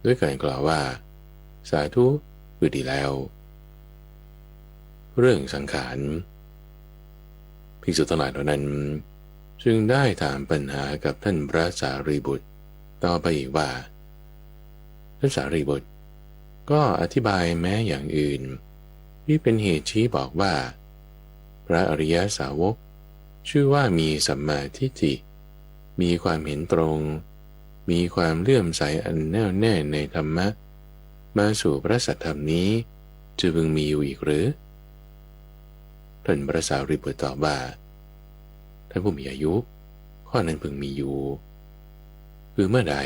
ด้วยการกล่าวว่าสาธุคือดีแล้วเรื่องสังขารภิกษุทั้งหลายเหล่านั้นจึงได้ถามปัญหากับท่านพระสารีบุตรต่อไปอีกว่า ท่านสารีบุตรก็อธิบายแม้อย่างอื่นที่เป็นเหตุชี้บอกว่าพระอริยสาวกชื่อว่ามีสัมมาทิฏฐิมีความเห็นตรงมีความเลื่อมใสอันแน่วแน่ในธรรมะมาสู่พระสัทธรรมนี้จะพึงมีอยู่อีกหรือท่านพระสารีบุตรตอบว่าท่านผู้มีอายุข้อนั้นพึงมีอยู่คือเมื่อใด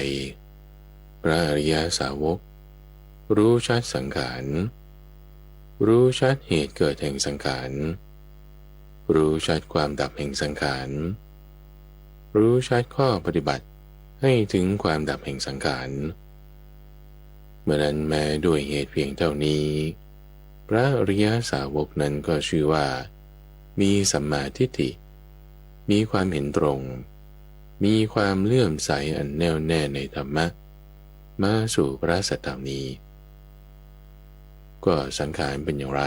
พระอริยสาวกรู้ชัดสังขารรู้ชัดเหตุเกิดแห่งสังขารรู้ชัดความดับแห่งสังขารรู้ชัดข้อปฏิบัติให้ถึงความดับแห่งสังขารเมื่อนั้นแม้ด้วยเหตุเพียงเท่านี้พระอริยสาวกนั้นก็ชื่อว่ามีสัมมาทิฏฐิมีความเห็นตรงมีความเลื่อมใสอันแน่วแน่ในธรรมะมาสู่พระสัทธรรมนี้ก็สังขารเป็นอย่างไร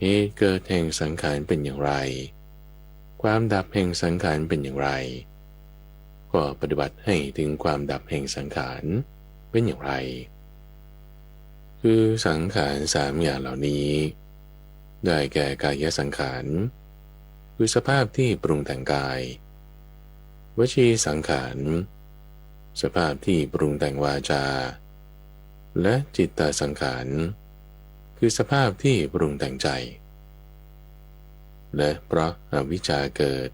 เหตุเกิดแห่งสังขารเป็นอย่างไรความดับแห่งสังขารเป็นอย่างไรก็ปฏิบัติให้ถึงความดับแห่งสังขารเป็นอย่างไรคือสังขารสามอย่างเหล่านี้ได้แก่กายสังขารคือสภาพที่ปรุงแต่งกายวจีสังขารสภาพที่ปรุงแต่งวาจาและจิตตสังขารคือสภาพที่ปรุงแต่งใจและเพราะอวิชชาเกิด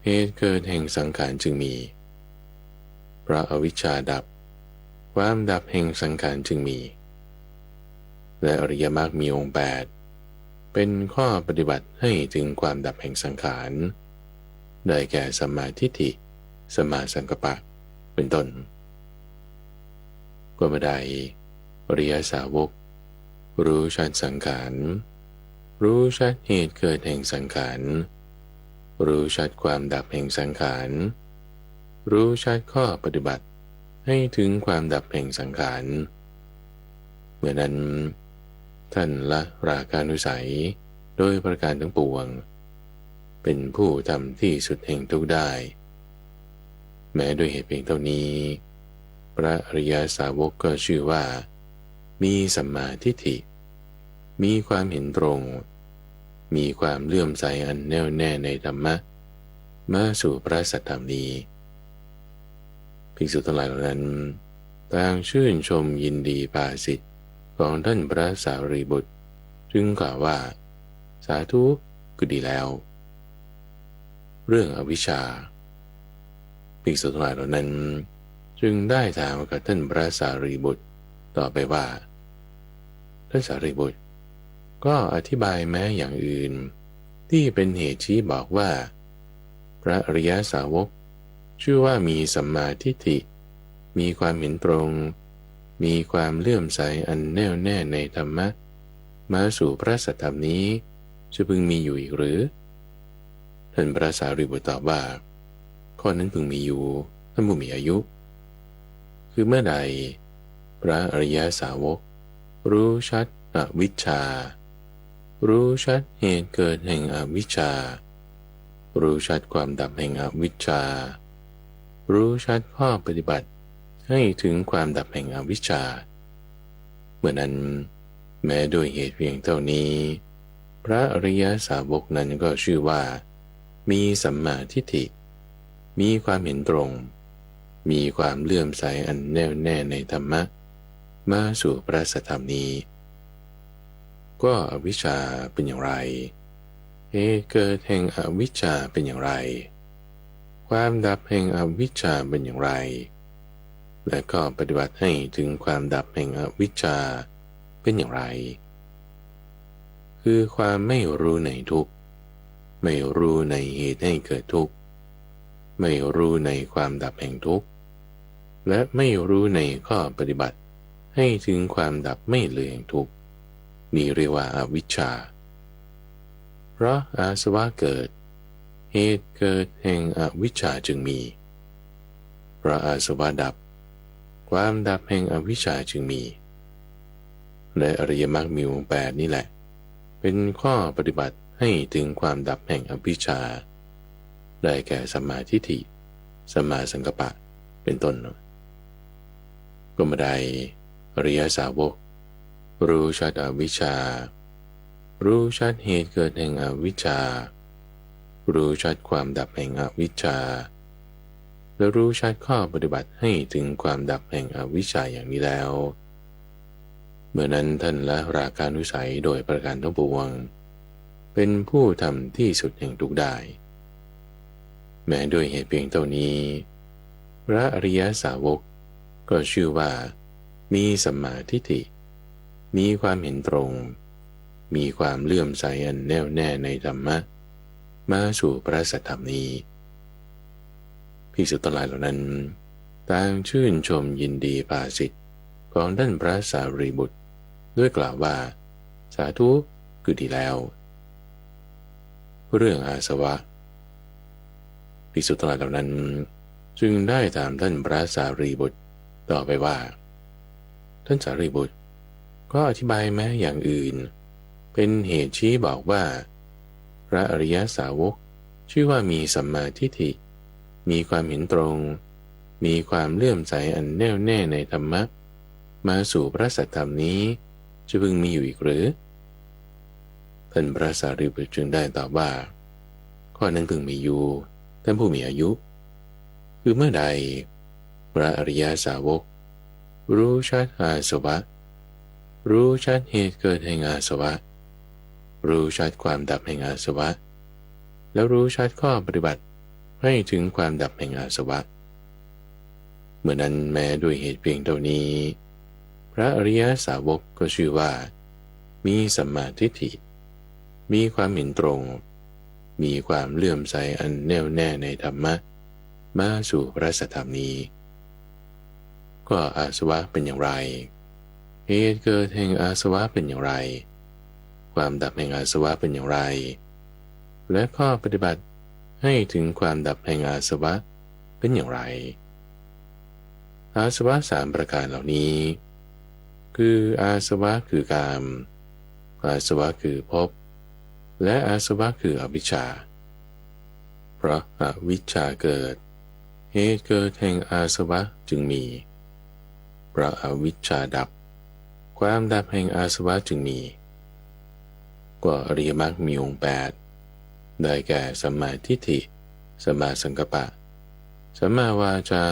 เหตุเกิดแห่งสังขารจึงมีเพราะอวิชชาดับความดับแห่งสังขารจึงมีและอริยมรรคมีองค์8เป็นข้อปฏิบัติให้ถึงความดับแห่งสังขารได้แก่สัมมาทิฏฐิสัมมาสังกัปปะเป็นต้นก็เมื่อใดอริยสาวกรู้ชัดสังขารรู้ชัดเหตุเกิดแห่งสังขารรู้ชัดความดับแห่งสังขารรู้ชัดข้อปฏิบัติให้ถึงความดับแห่งสังขารเมื่อนั้นท่านละราคานุสัยโดยประการทั้งปวงเป็นผู้ทำที่สุดแห่งทุกข์ได้แม้โดยเหตุเพียงเท่านี้พระอริยสาวกก็ชื่อว่ามีสัมมาทิฏฐิมีความเห็นตรงมีความเลื่อมใสอันแน่วแน่ในธรรมะมาสู่พระสัทธรรมนี้ภิกษุทั้งหลายเหล่านั้นต่างชื่นชมยินดีภาสิทธิ์ของท่านพระสารีบุตรจึงกล่าวว่าสาธุก็ดีแล้วเรื่องอวิชชาภิกษุทั้งหลายเหล่านั้นจึงได้ถามกับท่านพระสารีบุตรต่อไปว่าท่านสารีบุตรก็อธิบายแม้อย่างอื่นที่เป็นเหตุชี้บอกว่าพระอริยสาวกชื่อว่ามีสัมมาทิฏฐิมีความเห็นตรงมีความเลื่อมใสอันแน่วแน่ในธรรมะมาสู่พระสัทธรรมนี้จะพึงมีอยู่อีกหรือท่านพระสารีบุตรตอบว่าข้อนั้นพึงมีอยู่ท่านผู้มีอายุคือเมื่อใดพระอริยสาวกรู้ชัดอวิชชารู้ชัดเหตุเกิดแห่งอวิชชารู้ชัดความดับแห่งอวิชชารู้ชัดข้อปฏิบัติให้ถึงความดับแห่งอวิชชาเมื่อนั้นแม้ด้วยเหตุเพียงเท่านี้พระอริยสาวกนั้นก็ชื่อว่ามีสัมมาทิฏฐิมีความเห็นตรงมีความเลื่อมใสอันแน่วแน่ในธรรมะมาสู่พระสัทธรรมนี้ก็อวิชชาเป็นอย่างไรเหตุเกิดแห่งอวิชชาเป็นอย่างไรความดับแห่งอวิชชาเป็นอย่างไรและก็ปฏิบัติให้ถึงความดับแห่งอวิชชาเป็นอย่างไรคือความไม่รู้ในทุกข์ไม่รู้ในเหตุให้เกิดทุกข์ไม่รู้ในความดับแห่งทุกข์และไม่รู้ในข้อปฏิบัติให้ถึงความดับไม่เหลือแห่งทุกข์นี่เรียกว่าอวิชชาเพราะอาสวะเกิดเหตุเกิดแห่งอวิชชาจึงมีเพราะอาสวะดับความดับแห่งอวิชชาจึงมีและอริยมรรคมีองค์8นี่แหละเป็นข้อปฏิบัติให้ถึงความดับแห่งอวิชชาได้แก่สัมมาทิฏฐิสัมมาสังกัปปะเป็นต้น ก็ไม่ได้อริยสาวกรู้ชัดอวิชชารู้ชัดเหตุเกิดแห่งอวิชชารู้ชัดความดับแห่งอวิชชาและรู้ชัดข้อปฏิบัติให้ถึงความดับแห่งอวิชชาอย่างนี้แล้วเมื่อนั้นท่านละราคานุสัยโดยประการทั้งปวงเป็นผู้ทำที่สุดแห่งทุกได้แม้ด้วยเหตุเพียงเท่านี้พระอริยสาวกก็ชื่อว่ามีสัมมาทิฏฐิมีความเห็นตรงมีความเลื่อมใสอันแน่วแน่ในธรรมะมาสู่พระสัทธรรมนี้ภิกษุทั้งหลายเหล่านั้นต่างชื่นชมยินดีภาสิทธิ์ของท่านพระสารีบุตรด้วยกล่าวว่าสาธุคือดีแล้วเรื่องอาสวะภิกษุทั้งหลายเหล่านั้นจึงได้ถามท่านพระสารีบุตรต่อไปว่าท่านสารีบุตรก็อธิบายแม้อย่างอื่นเป็นเหตุชี้บอกว่าพระอริยสาวกชื่อว่ามีสัมมาทิฏฐิมีความเห็นตรงมีความเลื่อมใสอันแน่วแน่ในธรรมะมาสู่พระสัทธรรมนี้จะพึงมีอยู่อีกหรือท่านพระสารีบุตรจึงได้ตอบว่าข้อนั้นพึงมีอยู่ท่านผู้มีอายุคือเมื่อใดพระอริยสาวกรู้ชัดอาสวะรู้ชัดเหตุเกิดแห่งอาสวะรู้ชัดความดับแห่งอาสวะแล้วรู้ชัดข้อปฏิบัติให้ถึงความดับแห่งอาสวะเมื่อนั้นแม้ด้วยเหตุเพียงเท่านี้พระอริยสาวกก็ชื่อว่ามีสัมมาทิฏฐิมีความเห็นตรงมีความเลื่อมใสอันแน่วแน่ในธรรมะมาสู่พระสัทธรรมนี้ก็อาสวะเป็นอย่างไรเหตุเกิดแห่งอาสวะเป็นอย่างไรความดับแห่งอาสวะเป็นอย่างไรและข้อปฏิบัติให้ถึงความดับแห่งอาสวะเป็นอย่างไรอาสวะสามประการเหล่านี้คืออาสวะคือกามอาสวะคือภพและอาสวะคืออวิชชาเพราะอวิชชาเกิดเหตุเกิดแห่งอาสวะจึงมีเพราะอวิชชาดับความดับแห่งอาสวะจึงมีก็อริยมรรคมีองค์8ได้แก่สัมมาทิฏฐิสัมมาสังกัปปะสัมมาวาจา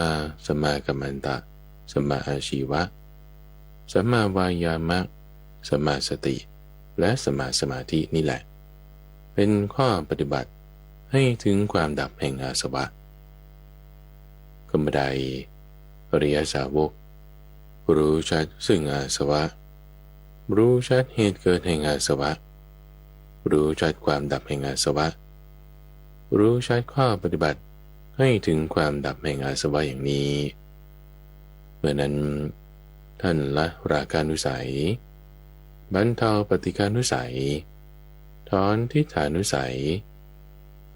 สัมมากัมมันตะสัมมาอาชีวะสัมมาวายามะสัมมาสติและสัมมาสมาธินี่แหละเป็นข้อปฏิบัติให้ถึงความดับแห่งอาสวะก็ไม่ได้อริยสาวกรู้ชัดซึ่งอาสวะรู้ชัดเหตุเกิดแห่งอาสวะรู้ชัดความดับแห่งอาสวะรู้ชัดข้อปฏิบัติให้ถึงความดับแห่งอาสวะอย่างนี้เมื่อนั้นท่านละราคานุสัยบรรเทาปฏิฆานุสัยถอนทิฏฐานุสัย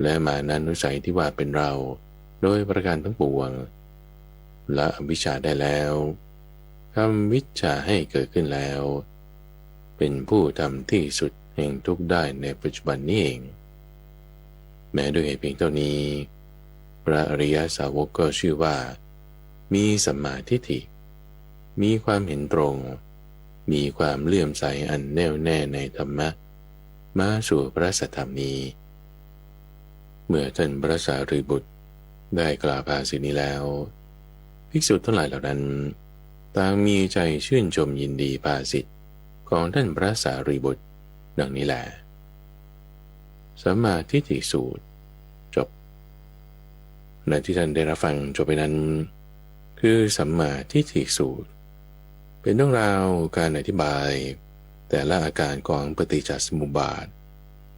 และมานานุสัยที่ว่าเป็นเราโดยประการทั้งปวงละอวิชชาได้แล้วทำวิชชาให้เกิดขึ้นแล้วเป็นผู้ทำที่สุดแห่งทุกได้ในปัจจุบันนี้เองแม้ด้วยเหตุเพียงเท่านี้พระอริยสาวกก็ชื่อว่ามีสัมมาทิฏฐิมีความเห็นตรงมีความเลื่อมใสอันแน่วแน่ในธรรมะมาสู่พระสัทธรรมนี้เมื่อท่านพระสารีบุตรได้กล่าวภาษิตนี้แล้วภิกษุทั้งหลายเหล่านั้นต่างมีใจชื่นชมยินดีภาษิตของท่านพระสารีบุตรดังนี้แหละสัมมาทิฏฐิสูตรจบในที่ท่านได้รับฟังจบไปนั้นคือสัมมาทิฏฐิสูตรเป็นเรื่องราวการอธิบายแต่ละอาการของปฏิจจสมุปบาท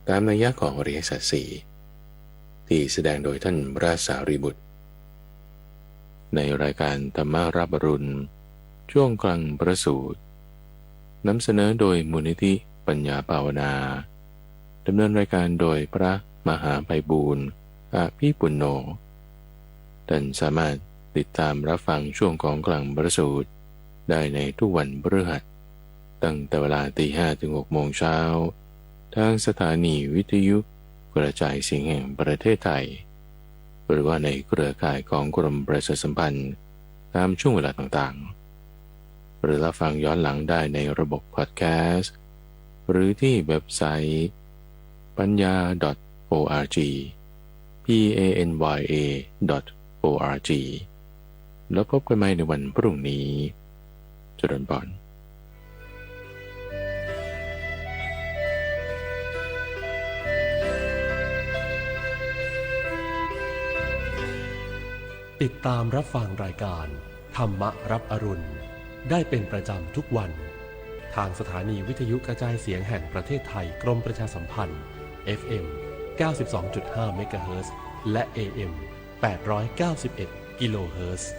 ตามนัยยะของอริยสัจสี่ที่แสดงโดยท่านพระสารีบุตรในรายการธรรมารับอรุณช่วงกลางประสูตรนำเสนอโดยมูลนิธิปัญญาภาวนาดำเนินรายการโดยพระมหาไพบูลย์อาภิปุณโญท่านสามารถติดตามรับฟังช่วงของกลางประสูตรได้ในทุกวันพฤหัสตั้งแต่เวลา 5:00 ถึง 6:00 เช้าทางสถานีวิทยุกระจายเสียงแห่งประเทศไทยหรือว่าในเครือข่ายของกรมประชาสัมพันธ์ตามช่วงเวลาต่างๆ หรือรับฟังย้อนหลังได้ในระบบพอดแคสต์หรือที่เว็บไซต์ปัญญา .org panya.org แล้วพบกันใหม่ในวันพรุ่งนี้เจริญพรติดตามรับฟังรายการธรรมรับอรุณได้เป็นประจำทุกวันทางสถานีวิทยุกระจายเสียงแห่งประเทศไทยกรมประชาสัมพันธ์ FM 92.5 เมกะเฮิรตซ์และ AM 891 กิโลเฮิรตซ์